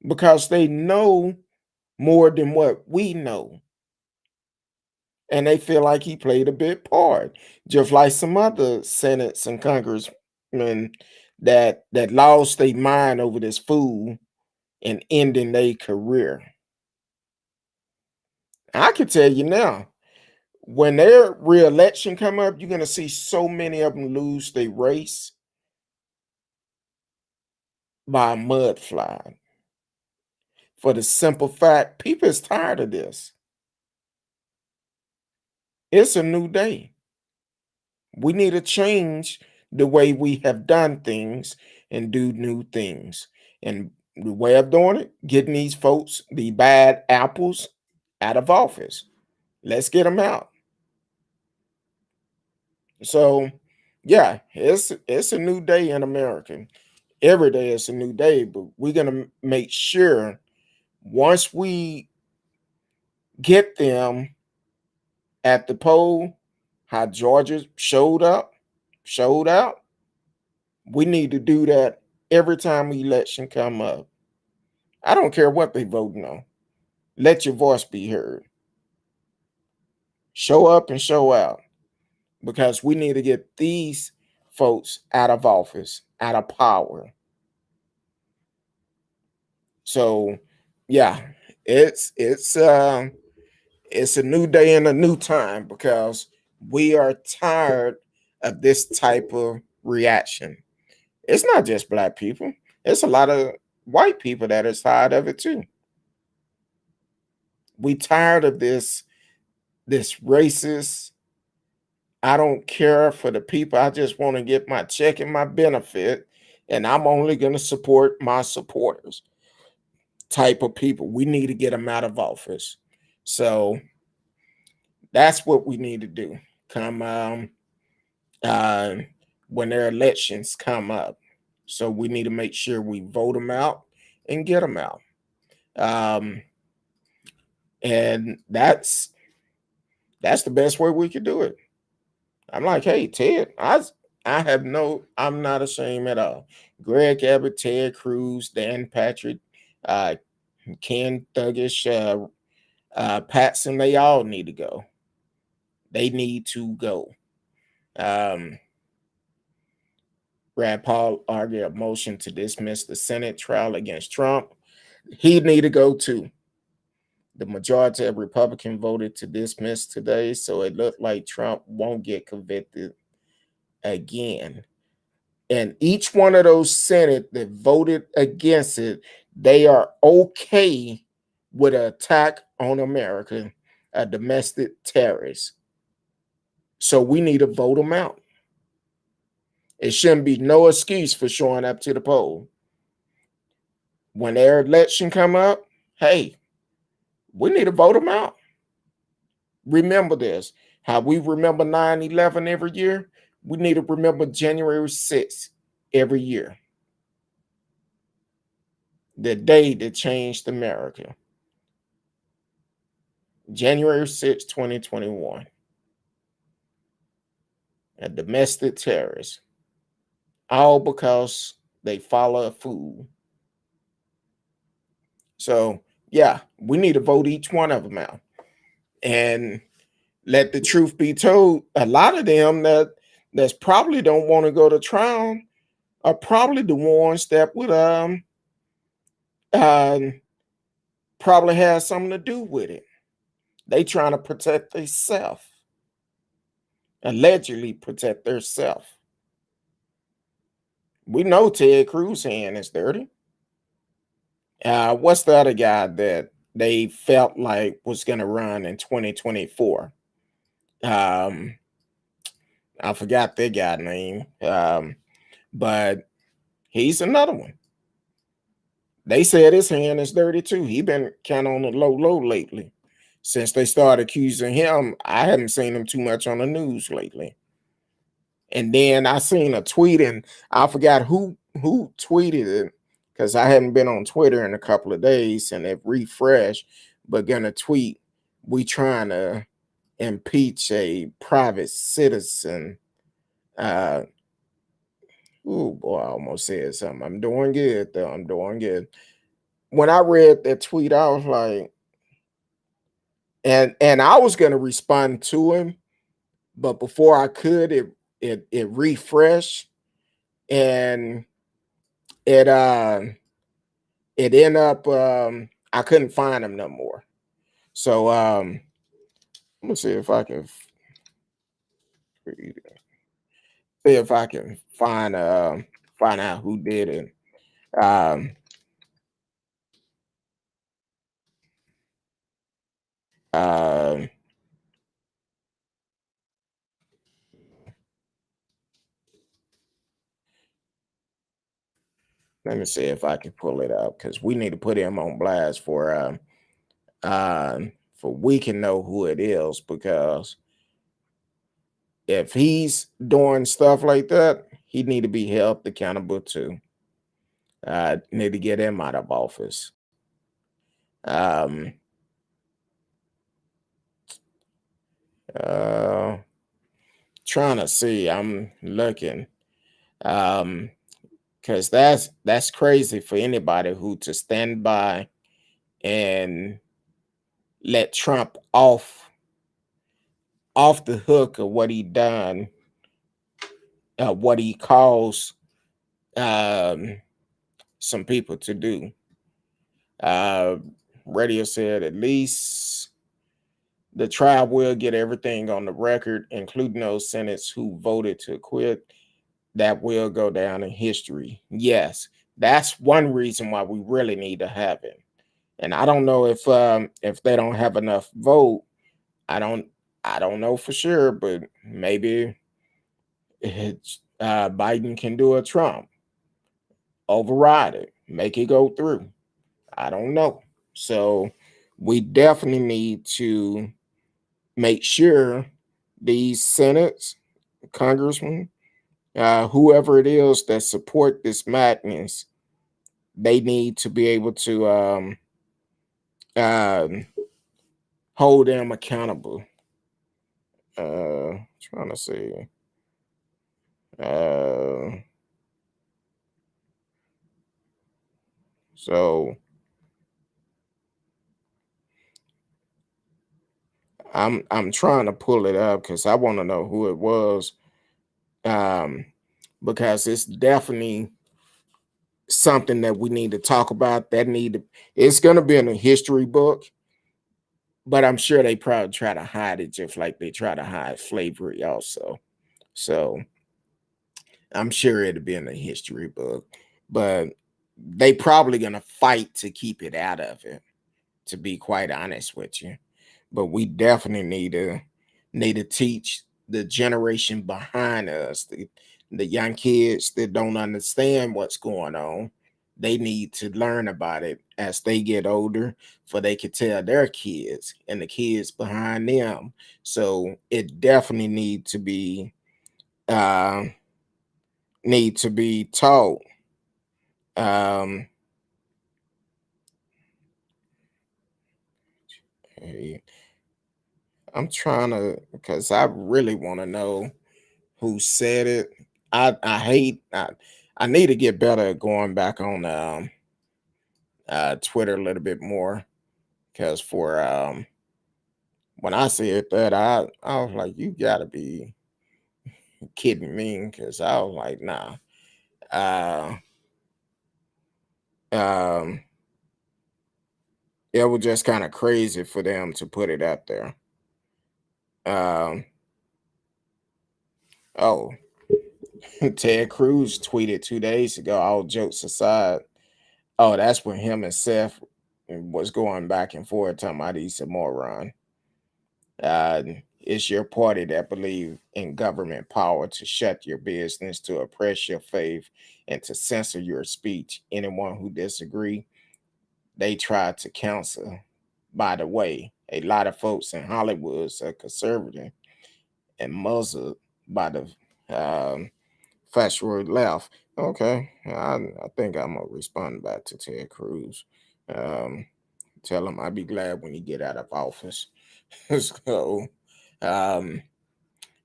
because they know more than what we know. And they feel like he played a big part, just like some other senates and congressmen that lost their mind over this fool and ending their career. I can tell you now, when their re-election come up, you're gonna see so many of them lose their race by a mudslide. For the simple fact, people is tired of this. It's a new day. We need to change the way we have done things and do new things. And the way of doing it, getting these folks, the bad apples, out of office. Let's get them out. So yeah, it's a new day in America. Every day is a new day, but we're gonna make sure once we get them at the poll, how Georgia showed out, we need to do that every time election come up. I don't care what they voting on. Let your voice be heard. Show up and show out because we need to get these folks out of office, out of power. So yeah, it's it's uh it's a new day and a new time because we are tired of this type of reaction. It's not just black people. It's a lot of white people that are tired of it too. We tired of this racist. I don't care for the people. I just want to get my check and my benefit, and I'm only going to support my supporters type of people. We need to get them out of office. So that's what we need to do. Come uh, when their elections come up. So we need to make sure we vote them out and get them out. Um, and that's the best way we could do it. I'm like, hey, Ted, I'm not ashamed at all. Greg Abbott, Ted Cruz, Dan Patrick, uh, Ken Thuggish, Patson, they all need to go. They need to go. Um, Rand Paul argued a motion to dismiss the Senate trial against Trump. He need to go too. The majority of Republicans voted to dismiss today, so it looked like Trump won't get convicted again. And each one of those Senate that voted against it, they are okay with an attack on America, a domestic terrorist. So we need to vote them out. It shouldn't be no excuse for showing up to the poll. When their election come up, hey, we need to vote them out. Remember this. How we remember 9/11 every year, we need to remember January 6th every year. The day that changed America. January 6, 2021. A domestic terrorist. All because they follow a fool. So, yeah, we need to vote each one of them out. And let the truth be told, a lot of them that's probably don't want to go to trial are probably the ones that would um probably have something to do with it. They trying to protect themselves, allegedly protect themselves. We know Ted Cruz hand is dirty. What's the other guy that they felt like was going to run in 2024? Um, I forgot their guy name, but he's another one. They said his hand is dirty too. He been kind of on the low lately. Since they started accusing him, I haven't seen him too much on the news lately. And then I seen a tweet, and I forgot who tweeted it because I hadn't been on Twitter in a couple of days, and it refreshed. But gonna tweet, we trying to impeach a private citizen. Uh, oh boy, I almost said something. I'm doing good though. I'm doing good. When I read that tweet, I was like, and I was gonna respond to him, but before I could, it refreshed and it it ended up I couldn't find him no more. So let me see if I can find out who did it. Um um Let me see if I can pull it up because we need to put him on blast for we can know who it is because If he's doing stuff like that, he need to be held accountable too. Need to get him out of office. Um, uh, Trying to see. I'm looking. Because that's crazy for anybody who to stand by and let Trump off the hook of what he done, what he calls um, some people to do. Uh, Radio said at least the trial will get everything on the record, including those senators who voted to quit. That will go down in history. Yes, that's one reason why we really need to have it. And I don't know if they don't have enough vote. I don't I don't know for sure, but maybe Biden can do a Trump, override it, make it go through. I don't know. So we definitely need to make sure these senates, congressmen, whoever it is that support this madness, they need to be able to um, hold them accountable. Trying to see. Uh, so I'm trying to pull it up because I want to know who it was. Um, because it's definitely something that we need to talk about. It's gonna be in a history book, but I'm sure they probably try to hide it just like they try to hide slavery also. So I'm sure it'll be in a history book, but they probably gonna fight to keep it out of it, to be quite honest with you. But we definitely need to teach the generation behind us, the young kids that don't understand what's going on. They need to learn about it as they get older, for they could tell their kids and the kids behind them. So it definitely uh, need to be taught. Um, hey, I'm trying to, because I really want to know who said it. I hate I need to get better at going back on Twitter a little bit more, because for when I said that, I was like, you gotta be kidding me, because I was like, nah. Uh, um, it was just kind of crazy for them to put it out there. Um, oh, Ted Cruz tweeted 2 days ago. All jokes aside, oh, that's when him and Seth was going back and forth talking about he's a moron. Uh, it's your party that believe in government power to shut your business, to oppress your faith, and to censor your speech. Anyone who disagree, they try to counsel. By the way, a lot of folks in Hollywood are conservative and muzzled by the um, fashionable left. Okay, I think I'm gonna respond back to Ted Cruz. Um, Tell him I'd be glad when he get out of office. so, um,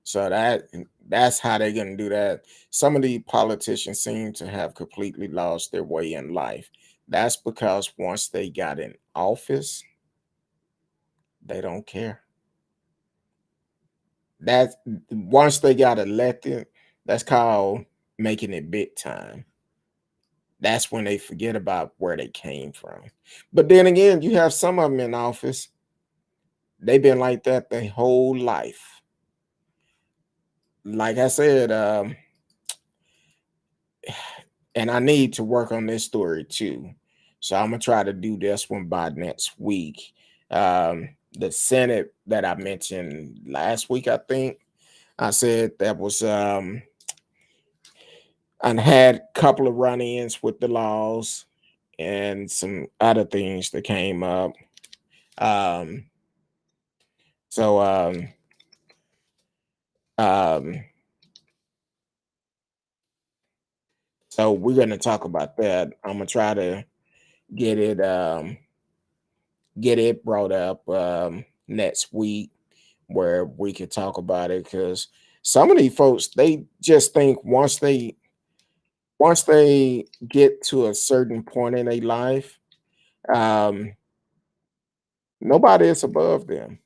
so that's how they're gonna do that. Some of the politicians seem to have completely lost their way in life. That's because once they got in office, they don't care. That once they got elected, that's called making it big time. That's when they forget about where they came from. But then again, you have some of them in office, they've been like that their whole life. Like I said, and I need to work on this story too. So I'm gonna try to do this one by next week. The Senate that I mentioned last week, I think I said that was and had a couple of run-ins with the laws and some other things that came up. Um, so Um, so we're going to talk about that. I'm gonna try to get it get it brought up next week where we could talk about it, because some of these folks, they just think once they get to a certain point in their life, um, nobody is above them.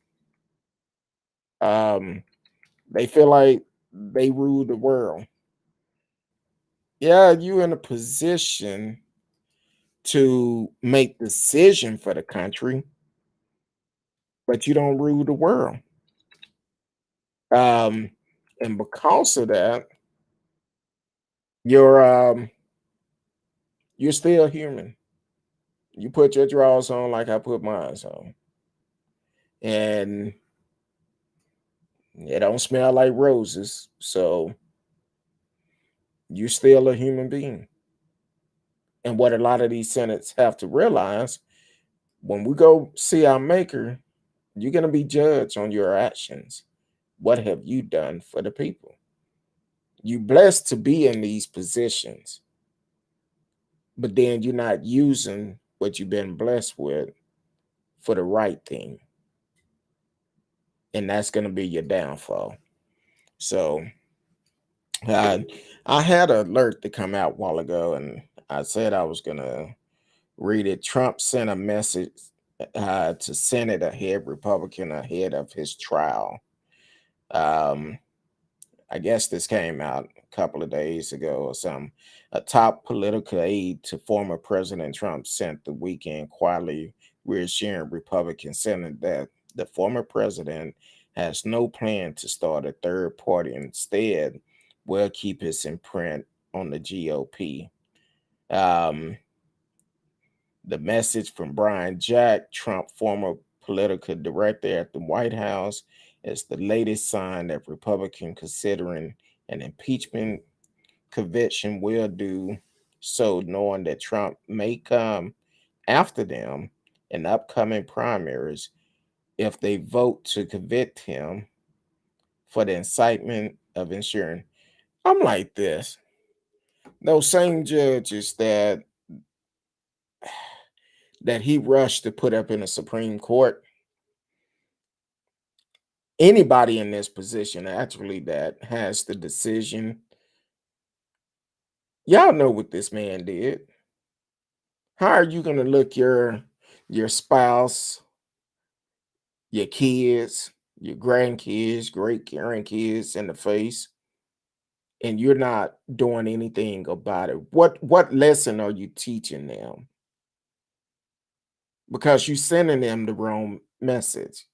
Um, they feel like they rule the world. Yeah, you in a position to make decision for the country, but you don't rule the world. Um, and because of that, you're you're still human. You put your drawers on like I put mine on, and it don't smell like roses. So you're still a human being. And what a lot of these Senates have to realize, when we go see our maker, you're gonna be judged on your actions. What have you done for the people? You blessed to be in these positions, but then you're not using what you've been blessed with for the right thing. And that's gonna be your downfall. So uh, I had an alert to come out a while ago, and I said I was gonna read it. Trump sent a message to Senate ahead Republican ahead of his trial. Um, I guess this came out a couple of days ago or something. A top political aide to former President Trump sent the weekend quietly reassuring Republican Senate that the former president has no plan to start a third party. Instead, will keep his imprint on the GOP. Um, the message from Brian Jack, Trump former political director at the White House, is the latest sign that Republicans considering an impeachment conviction will do so, knowing that Trump may come after them in upcoming primaries if they vote to convict him for the incitement of insurance. I'm like this. Those same judges that he rushed to put up in the Supreme Court, anybody in this position actually that has the decision, y'all know what this man did. How are you going to look your spouse, your kids, your grandkids, great grandkids in the face, and you're not doing anything about it? What lesson are you teaching them? Because you sending them the wrong message.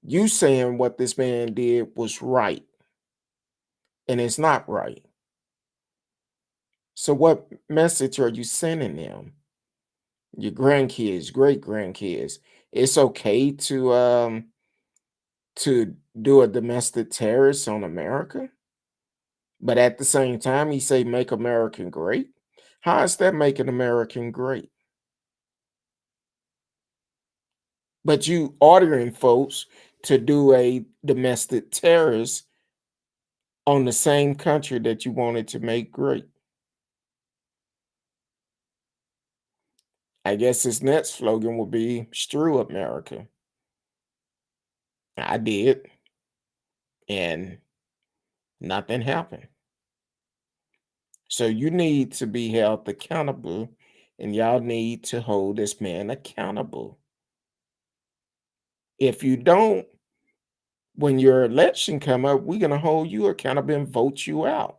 You saying what this man did was right, and it's not right. So what message are you sending them? Your grandkids, great grandkids. It's okay to do a domestic terrorist on America, but at the same time he say make American great. How is that making American great? But you ordering folks to do a domestic terrorist on the same country that you wanted to make great. I guess his next slogan will be "Screw America." I did, and nothing happened. So you need to be held accountable, and y'all need to hold this man accountable. If you don't, when your election come up, we're gonna hold you accountable and vote you out.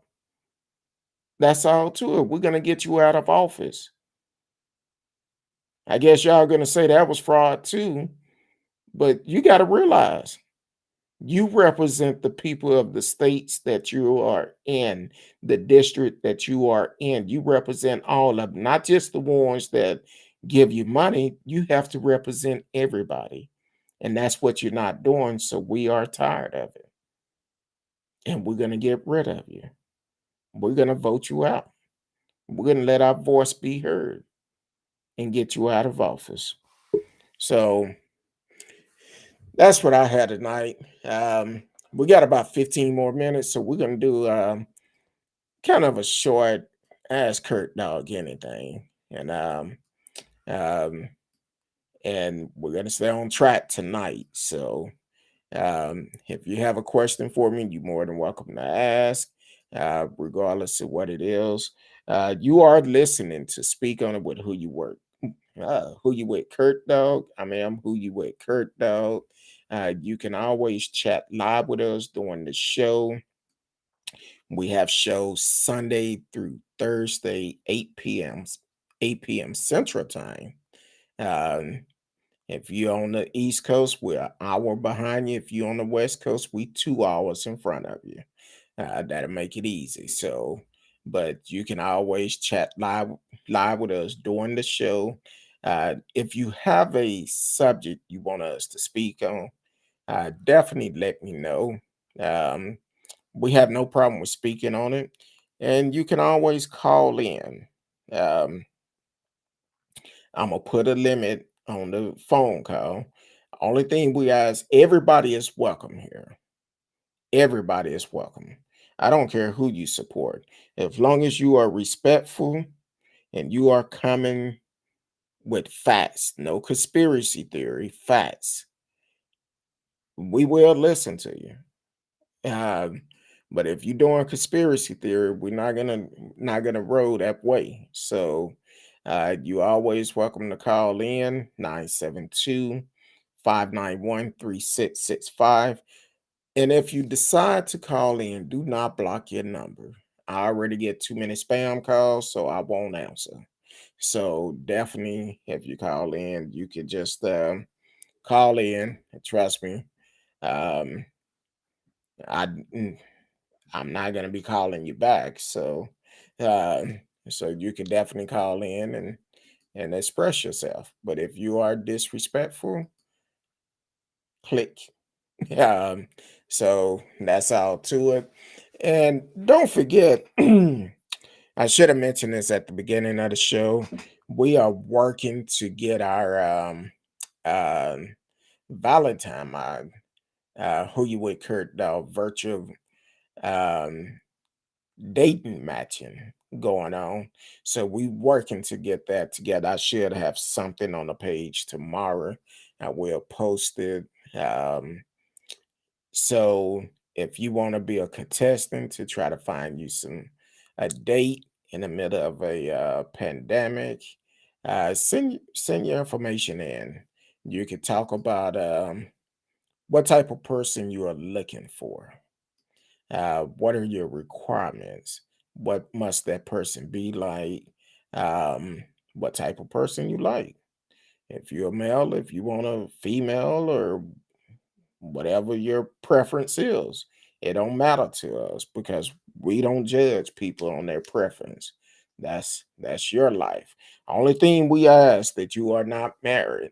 That's all to it. We're gonna get you out of office. I guess y'all gonna say that was fraud too, but you got to realize you represent the people of the states that you are in, the district that you are in. You represent all of them, not just the ones that give you money. You have to represent everybody. And that's what you're not doing. So we are tired of it. And we're going to get rid of you. We're going to vote you out. We're going to let our voice be heard and get you out of office. So that's what I had tonight. We got about 15 more minutes, so we're gonna do kind of a short ask Kurt Dog anything. Um and we're gonna stay on track tonight. So if you have a question for me, you're more than welcome to ask, regardless of what it is. You are listening to Speak On It with Who You Work. Who you with, Kurt Dog? I mean, I'm Who You With, Kurt Dog. You can always chat live with us during the show. We have shows Sunday through Thursday, 8 p.m. 8 p.m. Central Time. Um, if you're on the East Coast, we're an hour behind you. If you're on the West Coast, we 2 hours in front of you. That'll make it easy. So, but you can always chat live with us during the show. If you have a subject you want us to speak on, definitely let me know. Um, we have no problem with speaking on it, and you can always call in. Um, I'm gonna put a limit on the phone call. Only thing we ask, everybody is welcome here. Everybody is welcome. I don't care who you support. As long as you are respectful and you are coming with facts, no conspiracy theory, facts, we will listen to you. Um, but if you're doing conspiracy theory, we're not gonna roll that way. So you always welcome to call in 972-591-3665. And if you decide to call in, do not block your number. I already get too many spam calls, so I won't answer. So definitely, if you call in, you could just call in. Trust me, um, I I'm not gonna be calling you back. Uh, so you can definitely call in and express yourself. But if you are disrespectful, click. So that's all to it. And don't forget, I should have mentioned this at the beginning of the show. We are working to get our um Valentine, who you with Kurt virtual um dating matching going on. So we working to get that together. I should have something on the page tomorrow. I will post it. Um, so if you want to be a contestant to try to find you a date in the middle of a pandemic, send your information in. You could talk about what type of person you are looking for. What are your requirements? What must that person be like? What type of person you like? If you're a male, if you want a female, or whatever your preference is, it don't matter to us because we don't judge people on their preference. That's your life. Only thing we ask that you are not married,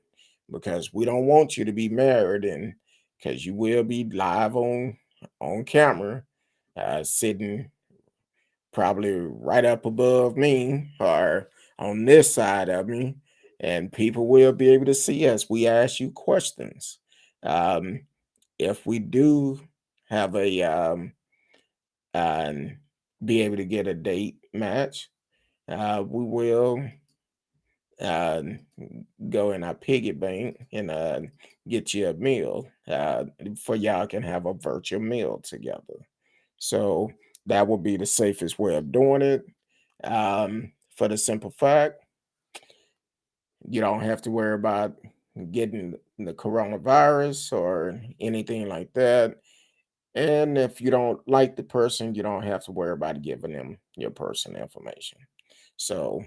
because we don't want you to be married, and because you will be live on camera, sitting probably right up above me or on this side of me, and people will be able to see us. We ask you questions. Um, if we do have a and be able to get a date match, we will uh, go in our piggy bank and get you a meal, for y'all can have a virtual meal together. So that would be the safest way of doing it. For the simple fact, you don't have to worry about getting the coronavirus or anything like that. And if you don't like the person, you don't have to worry about giving them your personal information. So,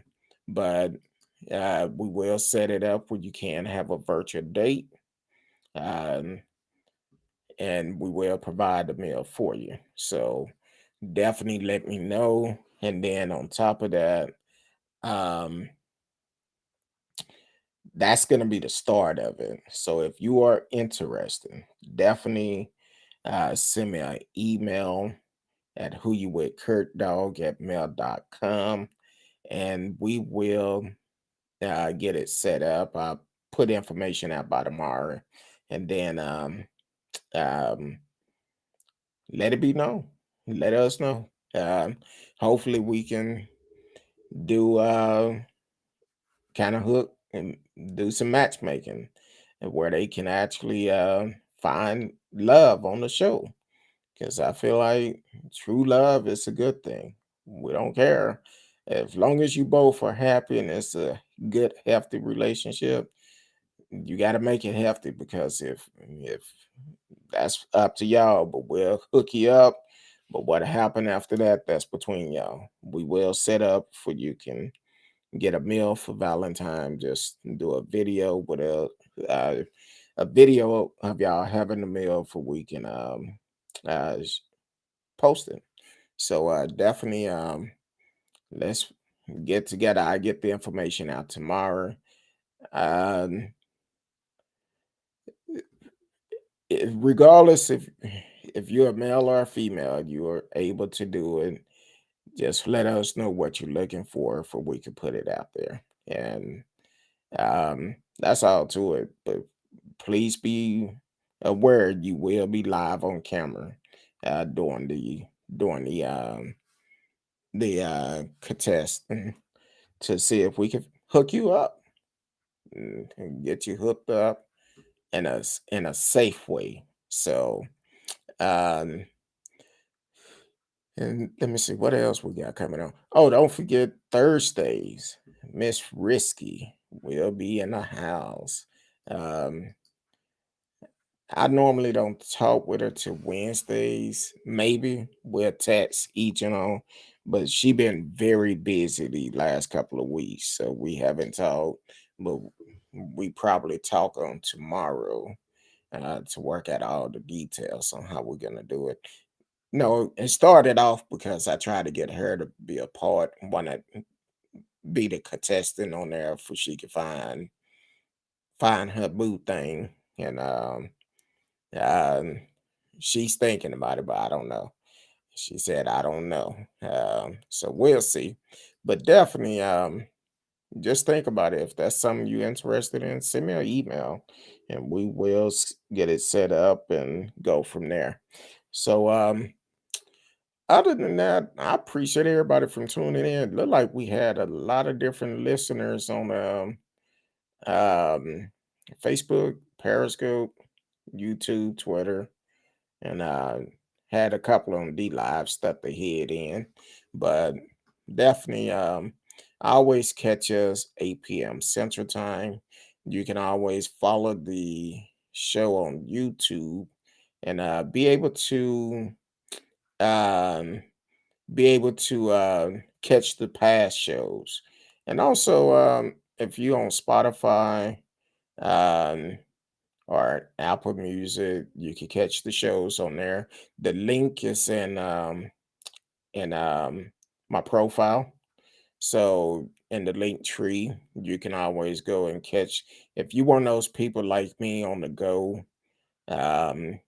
but we will set it up where you can have a virtual date, um, and we will provide the meal for you. So, definitely let me know. And then on top of that, um, that's going to be the start of it. So, if you are interested, definitely send me an email at who you with kurtdog at mail.com, and we will get it set up. I'll put information out by tomorrow, and then um, let it be known. Let us know. Hopefully we can do kind of hook and do some matchmaking and where they can actually find love on the show. Because I feel like true love is a good thing. We don't care. As long as you both are happy and it's a good, healthy relationship, you got to make it healthy, because if that's up to y'all, but we'll hook you up. But what happened after that, that's between y'all. We will set up for you can get a meal for Valentine. Just do a video with uh, a video of y'all having a meal for we can post it. So definitely let's get together. I get the information out tomorrow. Um, Regardless if you're a male or a female, you are able to do it. Just let us know what you're looking for we can put it out there. And that's all to it. But please be aware you will be live on camera during the contest to see if we can hook you up and get you hooked up in a safe way. So um and let me see what else we got coming on. Oh, don't forget Thursdays. Miss Risky will be in the house. Um, I normally don't talk with her till Wednesdays. Maybe we'll text each and all, but she been very busy the last couple of weeks, so we haven't talked. But we probably talk on tomorrow to work out all the details on how we're gonna do it. No, it started off because I tried to get her to be a part, want to be the contestant on there for she could find her boo thing, and um, she's thinking about it, but I don't know. She said I don't know, so we'll see. But definitely, just think about it. If that's something you're interested in, send me an email, and we will get it set up and go from there. So other than that, I appreciate everybody from tuning in. Look like we had a lot of different listeners on um, Facebook, Periscope, YouTube, Twitter, and had a couple on D Live stuck their head in. But definitely, always catch us 8 p.m. Central Time. You can always follow the show on YouTube and um, be able to catch the past shows. And also, if you on Spotify um, or Apple Music, you can catch the shows on there. The link is in my profile. So in the link tree, you can always go and catch. If you one of those people like me on the go, um,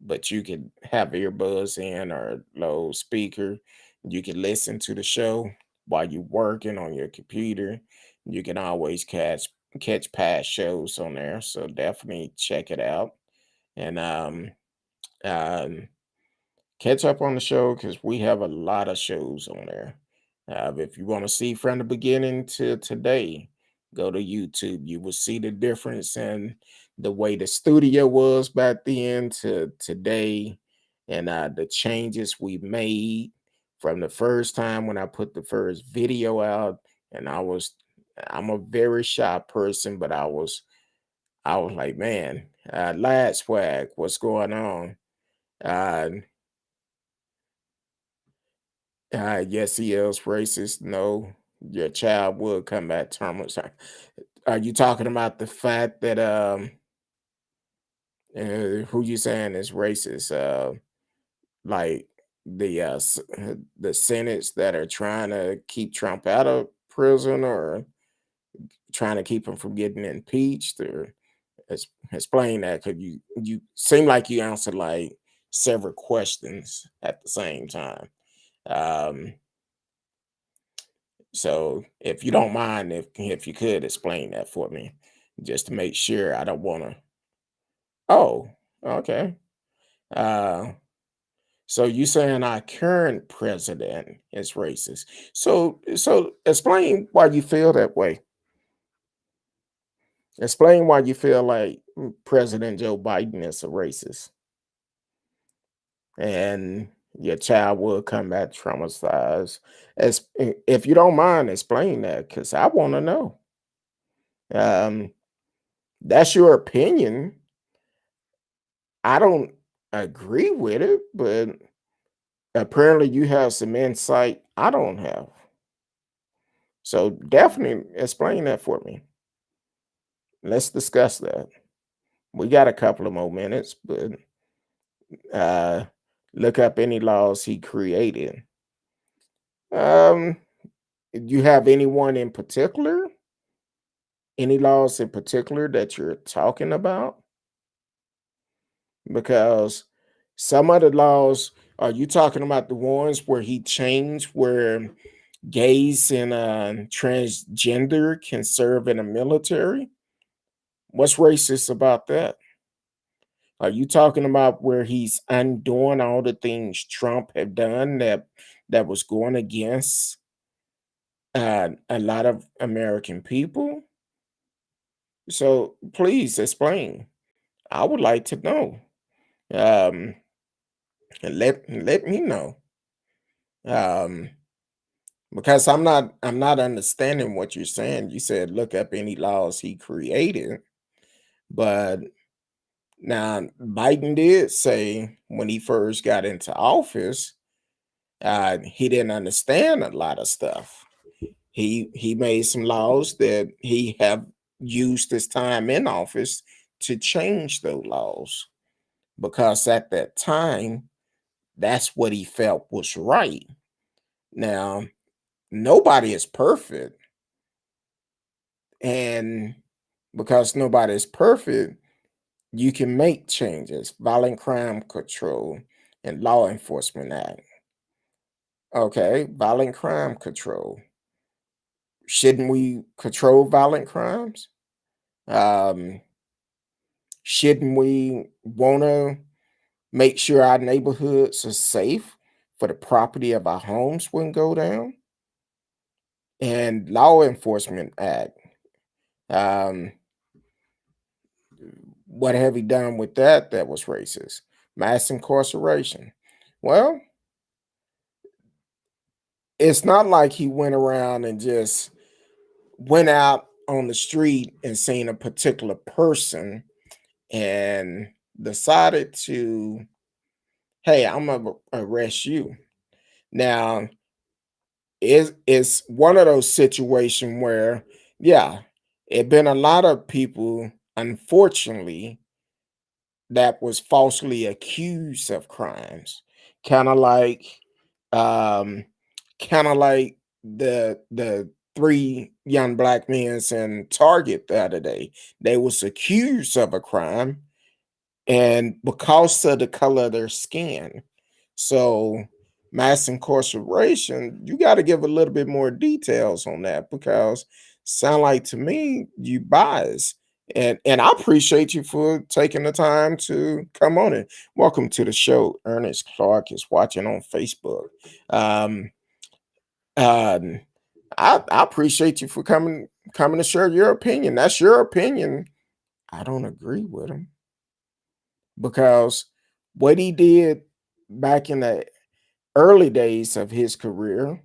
but you could have earbuds in or low speaker. You can listen to the show while you're working on your computer. You can always catch past shows on there. So definitely check it out. And um catch up on the show because we have a lot of shows on there. If you want to see from the beginning to today, go to YouTube. You will see the difference in the way the studio was back then to today, and the changes we made from the first time when I put the first video out. And I'm a very shy person, but I was like, man, lad swag, what's going on? Uh, yes, he is racist. No, your child will come back terminal. Are you talking about the fact that who you saying is racist? Like the senates that are trying to keep Trump out of prison or trying to keep him from getting impeached, or explain that? Because you seem like you answered like several questions at the same time. Um, So if you don't mind, if you could explain that for me, just to make sure I don't want to. Oh, okay. Uh, So you saying our current president is racist. So explain why you feel that way. Explain why you feel like President Joe Biden is a racist and your child will come back traumatized. If you don't mind, explain that because I want to know. Um, that's your opinion. I don't agree with it, but apparently you have some insight I don't have. So definitely explain that for me. Let's discuss that. We got a couple of more minutes, but uh, look up any laws he created. Um, do you have anyone in particular? Any laws in particular that you're talking about? Because some of the laws, are you talking about the ones where he changed where gays and transgender can serve in the military? What's racist about that? Are you talking about where he's undoing all the things Trump had done that was going against a lot of American people? So please explain. I would like to know. Um, and let me know. Um, because I'm not understanding what you're saying. You said look up any laws he created, but now Biden did say when he first got into office, he didn't understand a lot of stuff. He made some laws that he have used his time in office to change those laws because at that time that's what he felt was right. Now, nobody is perfect, and because nobody is perfect, you can make changes. Violent crime control and law enforcement act. Okay, violent crime control. Shouldn't we control violent crimes? Um, shouldn't we want to make sure our neighborhoods are safe for the property of our homes wouldn't go down? And law enforcement act. Um, what have he done with that was racist? Mass incarceration. Well, it's not like he went around and just went out on the street and seen a particular person and decided to, hey, I'm gonna arrest you. Now, it's one of those situations where, yeah, it been a lot of people, unfortunately, that was falsely accused of crimes, kind of like, um, kind of like the three young black men in Target the other day. They was accused of a crime, and because of the color of their skin. So mass incarceration, you got to give a little bit more details on that because sound like to me you bias. And I appreciate you for taking the time to come on it. Welcome to the show. Ernest Clark is watching on Facebook. Um, um, I appreciate you for coming to share your opinion. That's your opinion. I don't agree with him because what he did back in the early days of his career,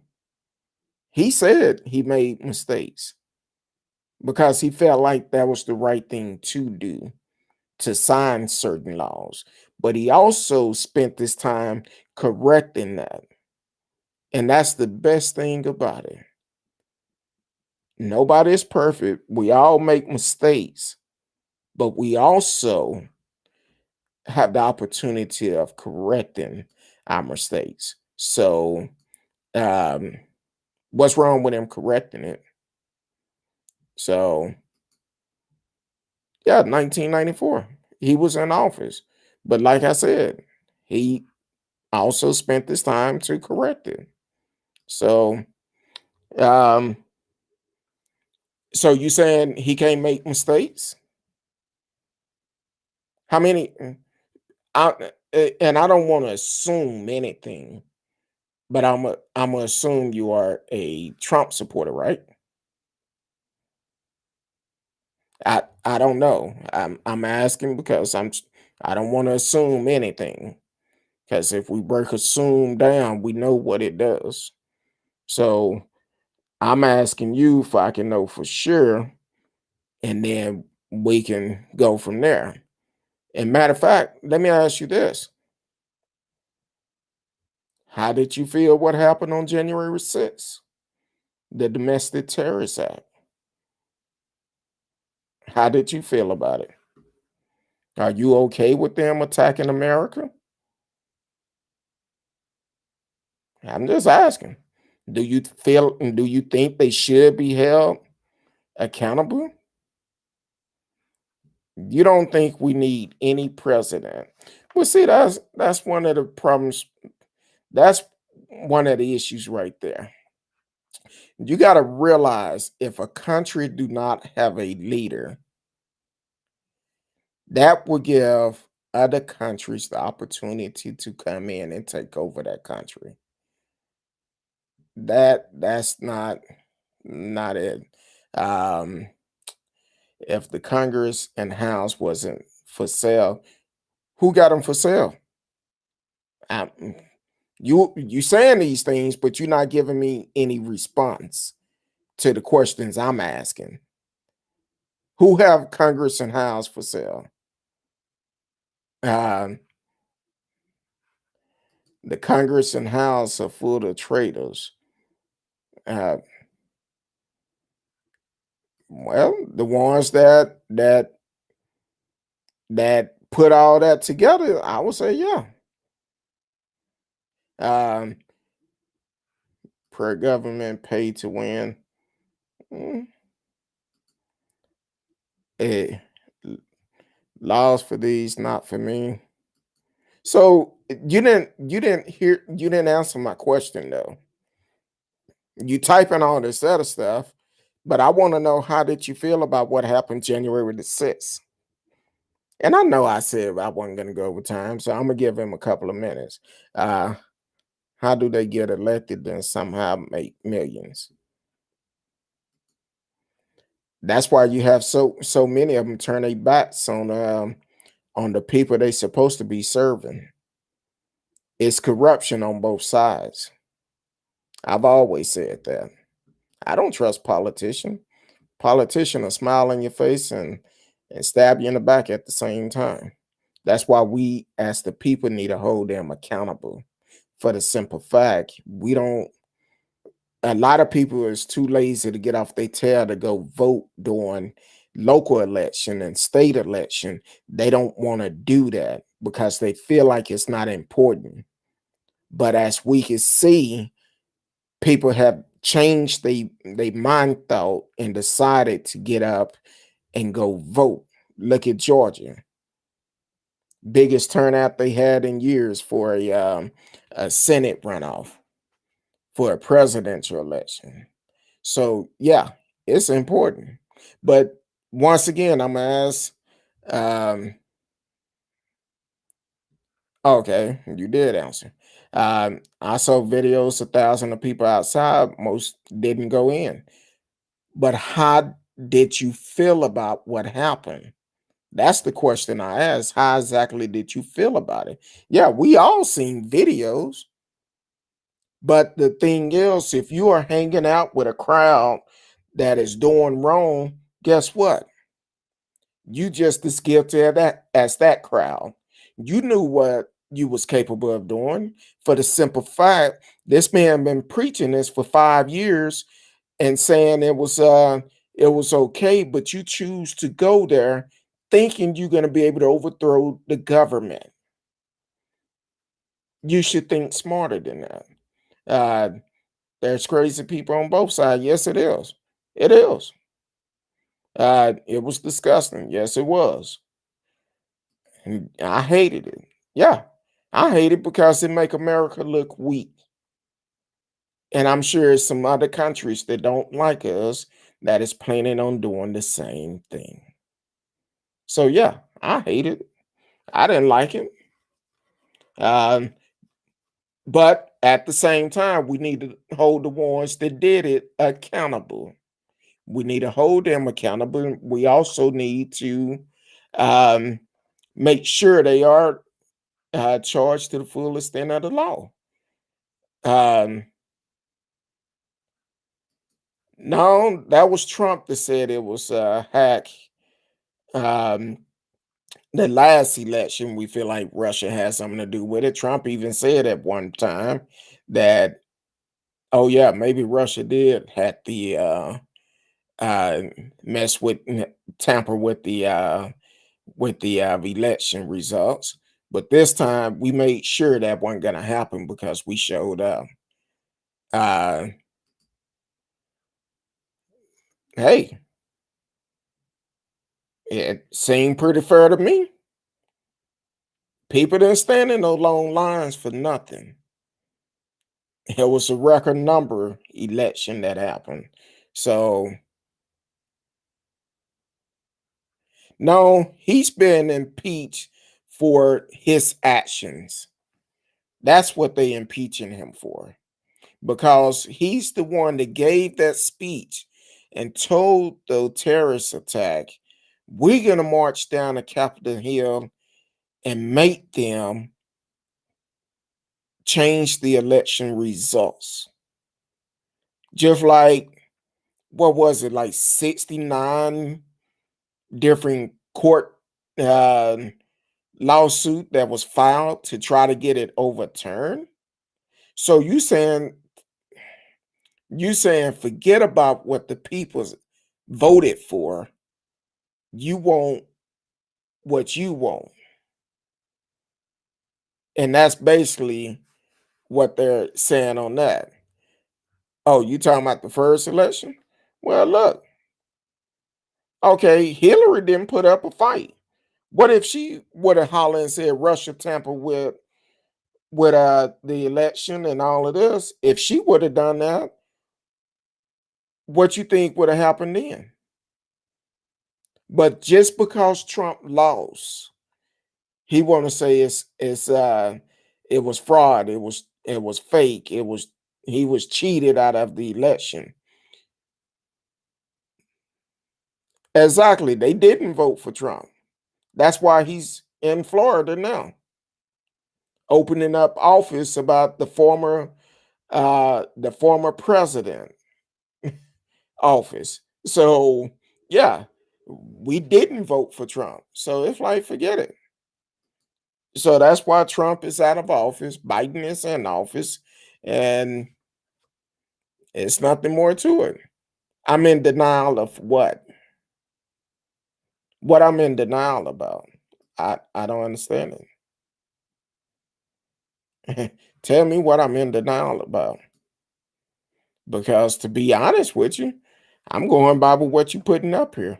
he said he made mistakes because he felt like that was the right thing to do to sign certain laws. But he also spent this time correcting that. And that's the best thing about it. Nobody is perfect. We all make mistakes, but we also have the opportunity of correcting our mistakes. So, um, what's wrong with him correcting it? So, yeah, 1994, he was in office. But like I said, he also spent this time to correct it. So, um, so you saying he can't make mistakes? How many? I, and I don't want to assume anything, but I'm gonna assume you are a Trump supporter, right? I don't know. I'm asking because I don't want to assume anything. Because if we break assume down, we know what it does. So I'm asking you if I can know for sure, and then we can go from there. And matter of fact, let me ask you this. How did you feel what happened on January 6th? The Domestic Terrorist Act. How did you feel about it? Are you okay with them attacking America? I'm just asking. Do you think they should be held accountable? You don't think we need any president. Well, see, that's one of the problems. That's one of the issues right there. You got to realize if a country do not have a leader, that will give other countries the opportunity to come in and take over that country. That's not it. Um, if the Congress and House wasn't for sale, who got them for sale? Um, you saying these things, but you're not giving me any response to the questions I'm asking. Who have Congress and House for sale? Um, the Congress and House are full of traitors. Uh, well, the ones that put all that together, I would say, yeah. Um, per government paid to win. Mm, eh, l- laws for these, not for me. So you didn't answer my question though. You typing all this other stuff, but I want to know how did you feel about what happened January the 6th? And I know I said I wasn't gonna go over time, so I'm gonna give him a couple of minutes. Uh how do they get elected and somehow make millions? That's why you have so many of them turn their backs on the people they supposed to be serving. It's corruption on both sides. I've always said that. I don't trust politicians. Politicians will smile in your face and stab you in the back at the same time. That's why we as the people need to hold them accountable for the simple fact we don't a lot of people is too lazy to get off their tail to go vote during local election and state election. They don't want to do that because they feel like it's not important. But as we can see, people have changed they mind thought and decided to get up and go vote. Look at Georgia, biggest turnout they had in years for a Senate runoff for a presidential election. So yeah, it's important. But once again, I'm gonna ask. Um, okay, you did answer. I saw videos of thousands of people outside. Most didn't go in. But how did you feel about what happened? That's the question I asked. How exactly did you feel about it? Yeah, we all seen videos, but the thing is, if you are hanging out with a crowd that is doing wrong, guess what? You just as guilty of that as that crowd. You knew what you was capable of doing. For the simple fact, this man been preaching this for 5 years and saying it was okay, but you choose to go there thinking you're going to be able to overthrow the government. You should think smarter than that. Uh, there's crazy people on both sides. Yes, it is. It is. It was disgusting. Yes, it was. And I hated it. Yeah, I hate it because it make America look weak. And I'm sure it's some other countries that don't like us that is planning on doing the same thing. So yeah, I hate it. I didn't like it. Um, but at the same time, we need to hold the ones that did it accountable. We need to hold them accountable. We also need to um, make sure they are charged to the full extent of the law. Um, no, that was Trump that said it was a hack. Um, the last election, we feel like Russia has something to do with it. Trump even said at one time that, oh yeah, maybe Russia did hack the uh mess with tamper with the election results. But this time we made sure that wasn't gonna happen because we showed up. Uh hey, it seemed pretty fair to me. People didn't stand in no long lines for nothing. It was a record number election that happened. So no, he's been impeached for his actions. That's what they impeaching him for. Because he's the one that gave that speech and told the terrorist attack, we're gonna march down the Capitol Hill and make them change the election results. Just like what was it, like 69 different court uh, lawsuit that was filed to try to get it overturned. So you saying forget about what the people voted for. You want what you want. And that's basically what they're saying on that. Oh, you talking about the first election? Well, look, okay, Hillary didn't put up a fight. What if she would have hollered and said Russia tampered with the election and all of this? If she would have done that, what you think would have happened then? But just because Trump lost, he want to say it was fraud, it was fake, he was cheated out of the election. Exactly, they didn't vote for Trump. That's why he's in Florida now, opening up office about the former president office. So yeah, we didn't vote for Trump. So it's like forget it. So that's why Trump is out of office, Biden is in office, and it's nothing more to it. I'm in denial of what? What I'm in denial about. I don't understand it. Tell me what I'm in denial about. Because to be honest with you, I'm going by with what you're putting up here.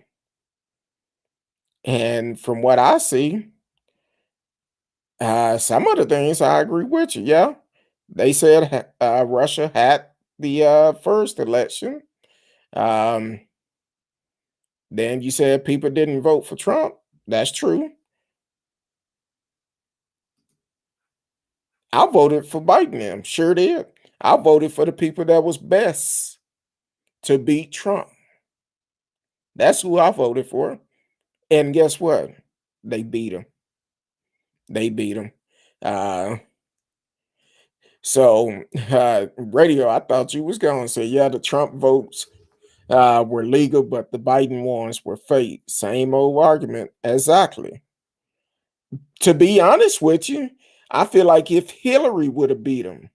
And from what I see, some of the things I agree with you. Yeah, they said Russia had the first election. Um, then you said people didn't vote for Trump. That's true. I voted for Biden. Them sure did. I voted for the people that was best to beat Trump. That's who I voted for. And guess what? They beat him. They beat him. Uh, so radio, I thought you was going to say, yeah, the Trump votes were legal, but the Biden ones were fake. Same old argument. Exactly. To be honest with you, I feel like if Hillary would have beat him,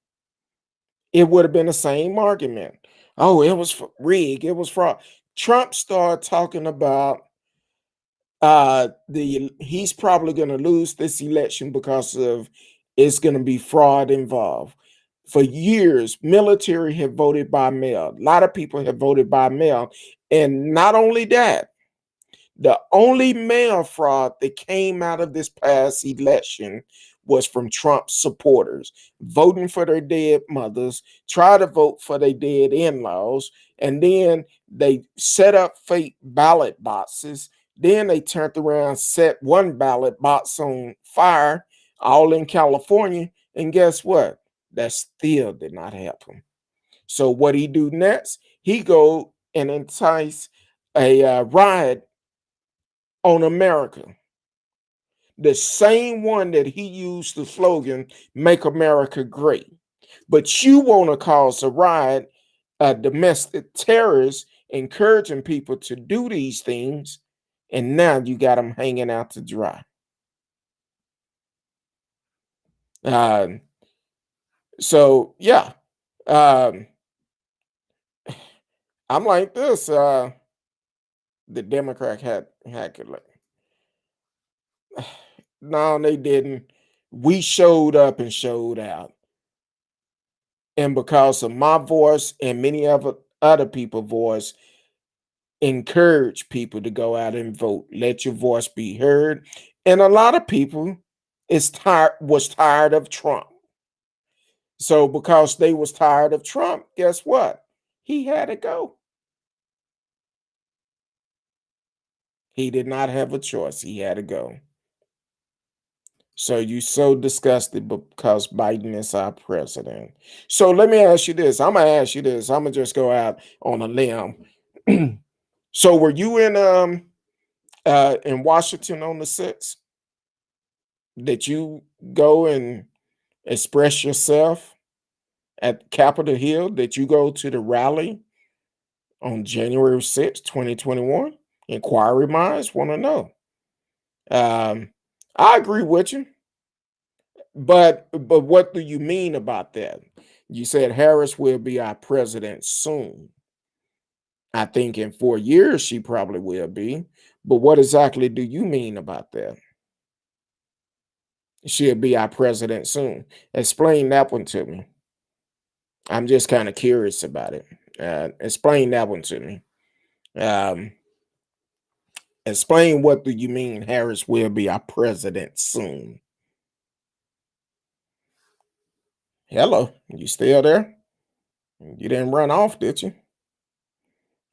it would have been the same argument. Oh, it was rigged. It was fraud. Trump started talking about the he's probably going to lose this election because of it's going to be fraud involved. For years, military have voted by mail. A lot of people have voted by mail, and not only that, the only mail fraud that came out of this past election was from Trump supporters voting for their dead mothers, try to vote for their dead in-laws, and then they set up fake ballot boxes. Then they turned around, set one ballot box on fire all in California. And guess what? That still did not help him. So what he do next? He go and entice a riot on America, the same one that he used the slogan "Make America Great." But you want to cause a riot, domestic terrorists, encouraging people to do these things, and now you got them hanging out to dry. Um, so yeah, um, I'm like this. The Democrat had no, they didn't. We showed up and showed out, and because of my voice and many other people's voice, encourage people to go out and vote. Let your voice be heard. And a lot of people was tired of Trump. So because they was tired of Trump, guess what? He had to go. He did not have a choice. He had to go. So you so disgusted because Biden is our president. So let me ask you this. I'm gonna ask you this. I'm gonna just go out on a limb. So were you in Washington on the 6th? Did you go and express yourself at Capitol Hill? Did you go to the rally on January 6th, 2021? Inquiry minds want to know. I agree with you, but what do you mean about that? You said Harris will be our president soon. I think in 4 years she probably will be. But what exactly do you mean about that? She'll be our president soon. Explain that one to me. I'm just kind of curious about it. Explain that one to me. Um, Explain what do you mean Harris will be our president soon? Hello, you still there? You didn't run off, did you?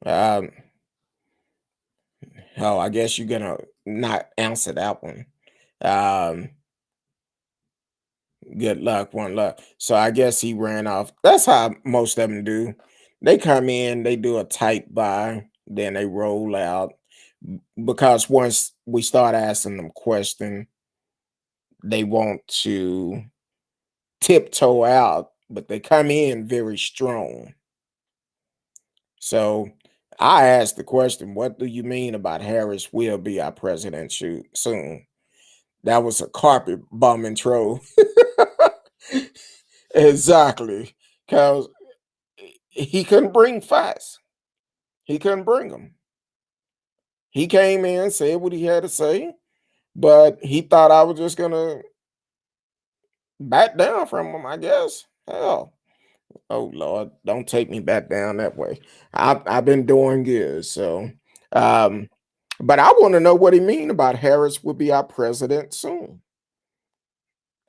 Um, oh, I guess you're gonna not answer that one. Um, Good luck, one luck. So I guess he ran off. That's how most of them do. They come in, they do a tight buy, then they roll out. Because once we start asking them questions, they want to tiptoe out, but they come in very strong. So I asked the question, what do you mean about Harris will be our president soon? That was a carpet bombing troll. Exactly. Because he couldn't bring facts. He couldn't bring them. He came in, said what he had to say, but he thought I was just gonna back down from him, I guess. Hell. Oh Lord, don't take me back down that way. I've been doing good. So um, but I want to know what he mean about Harris will be our president soon.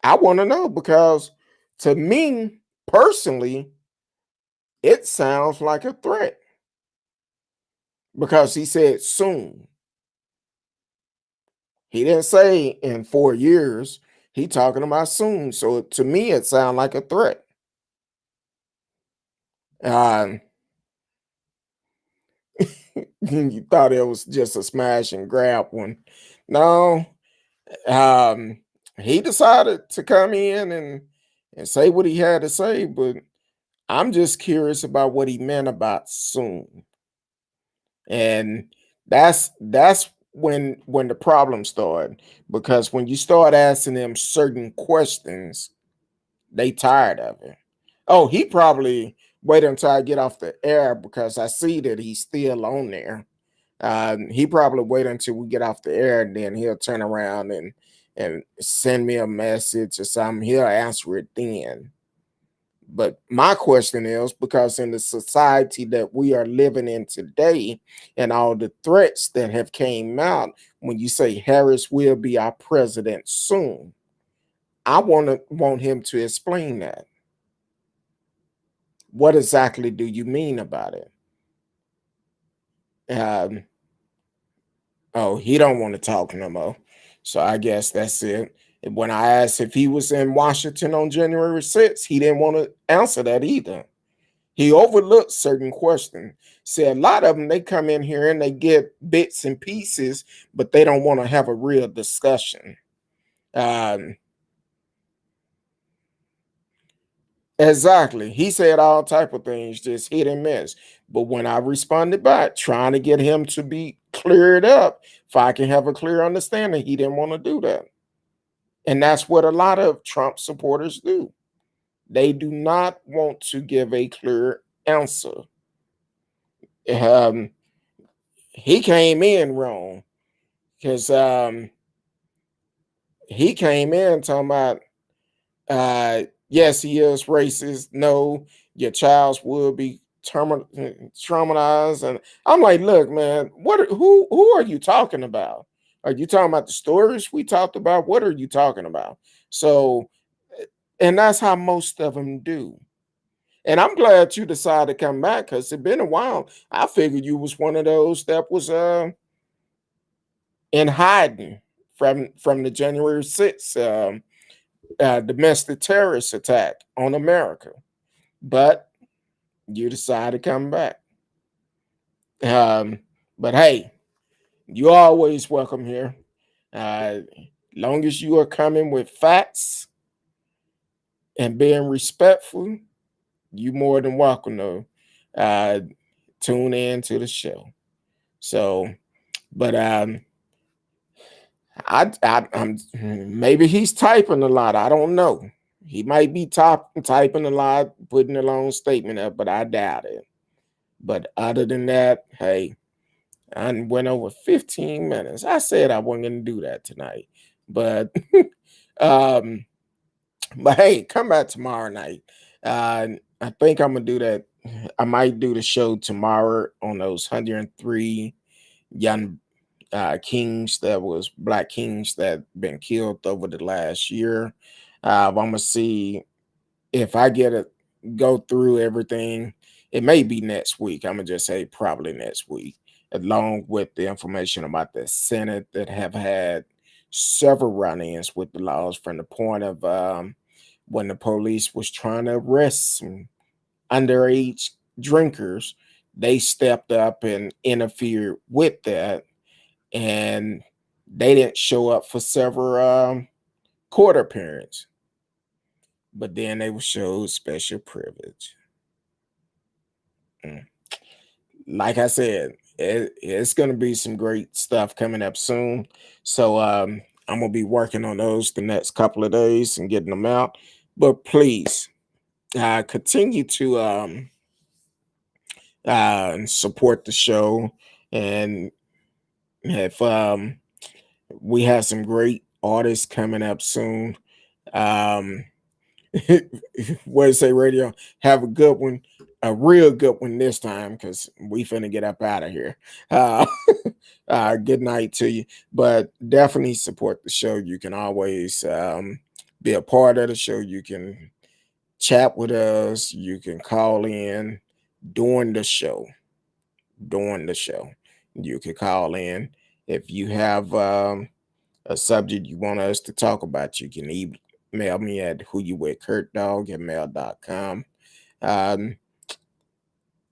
I want to know because to me personally, it sounds like a threat because he said soon. He didn't say in 4 years. He talking about soon. So to me, it sounds like a threat. Um, you thought it was just a smash and grab one. No, um, he decided to come in and say what he had to say, but I'm just curious about what he meant about soon. And that's when the problem started because when you start asking them certain questions, they tired of it. Oh, he probably wait until I get off the air because I see that he's still on there. He probably wait until we get off the air and then he'll turn around and send me a message or something. He'll answer it then. But my question is because in the society that we are living in today and all the threats that have came out, when you say Harris will be our president soon, I want him to explain that. What exactly do you mean about it? Oh, he don't want to talk no more. So I guess that's it. And when I asked if he was in Washington on January 6th, he didn't want to answer that either. He overlooked certain questions. Said a lot of them, they come in here and they get bits and pieces, but they don't want to have a real discussion. Exactly. He said all type of things, just hit and miss. But when I responded back, trying to get him to be cleared up, if I can have a clear understanding, he didn't want to do that. And that's what a lot of Trump supporters do. They do not want to give a clear answer. Um, he came in wrong because he came in talking about yes, he is racist. No, your child will be traumatized. And I'm like, look, man, who are you talking about? Are you talking about the stories we talked about? What are you talking about? So, and that's how most of them do. And I'm glad you decided to come back because it's been a while. I figured you was one of those that was in hiding from the January 6th domestic terrorist attack on America. But you decided to come back. But hey, you're always welcome here. Long as you are coming with facts and being respectful, you more than welcome to tune in to the show. So, but I'm maybe he's typing a lot. I don't know. He might be typing a lot, putting a long statement up, but I doubt it. But other than that, hey, I went over 15 minutes. I said I wasn't going to do that tonight, but um, but hey, come back tomorrow night. I think I'm gonna do that. I might do the show tomorrow on those 103 young kings black kings that been killed over the last year. I'm gonna see if I get it, go through everything. It may be next week. I'm gonna just say probably next week, along with the information about the Senate that have had several run-ins with the laws from the point of when the police was trying to arrest some underage drinkers. They stepped up and interfered with that, and they didn't show up for several court appearances. But then they were showed special privilege. Like I said, it's going to be some great stuff coming up soon. So I'm going to be working on those the next couple of days and getting them out. But please continue to support the show. And if we have some great artists coming up soon. Wednesday Radio, have a good one, a real good one this time, because we finna get up out of here. Good night to you, but definitely support the show. You can always be a part of the show. You can chat with us. You can call in during the show. You can call in if you have a subject you want us to talk about. You can email me at whoyouwithkurtdog@mail.com.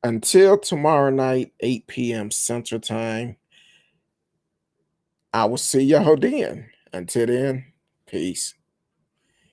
Until tomorrow night, 8 p.m. Central Time, I will see y'all then. Until then, peace.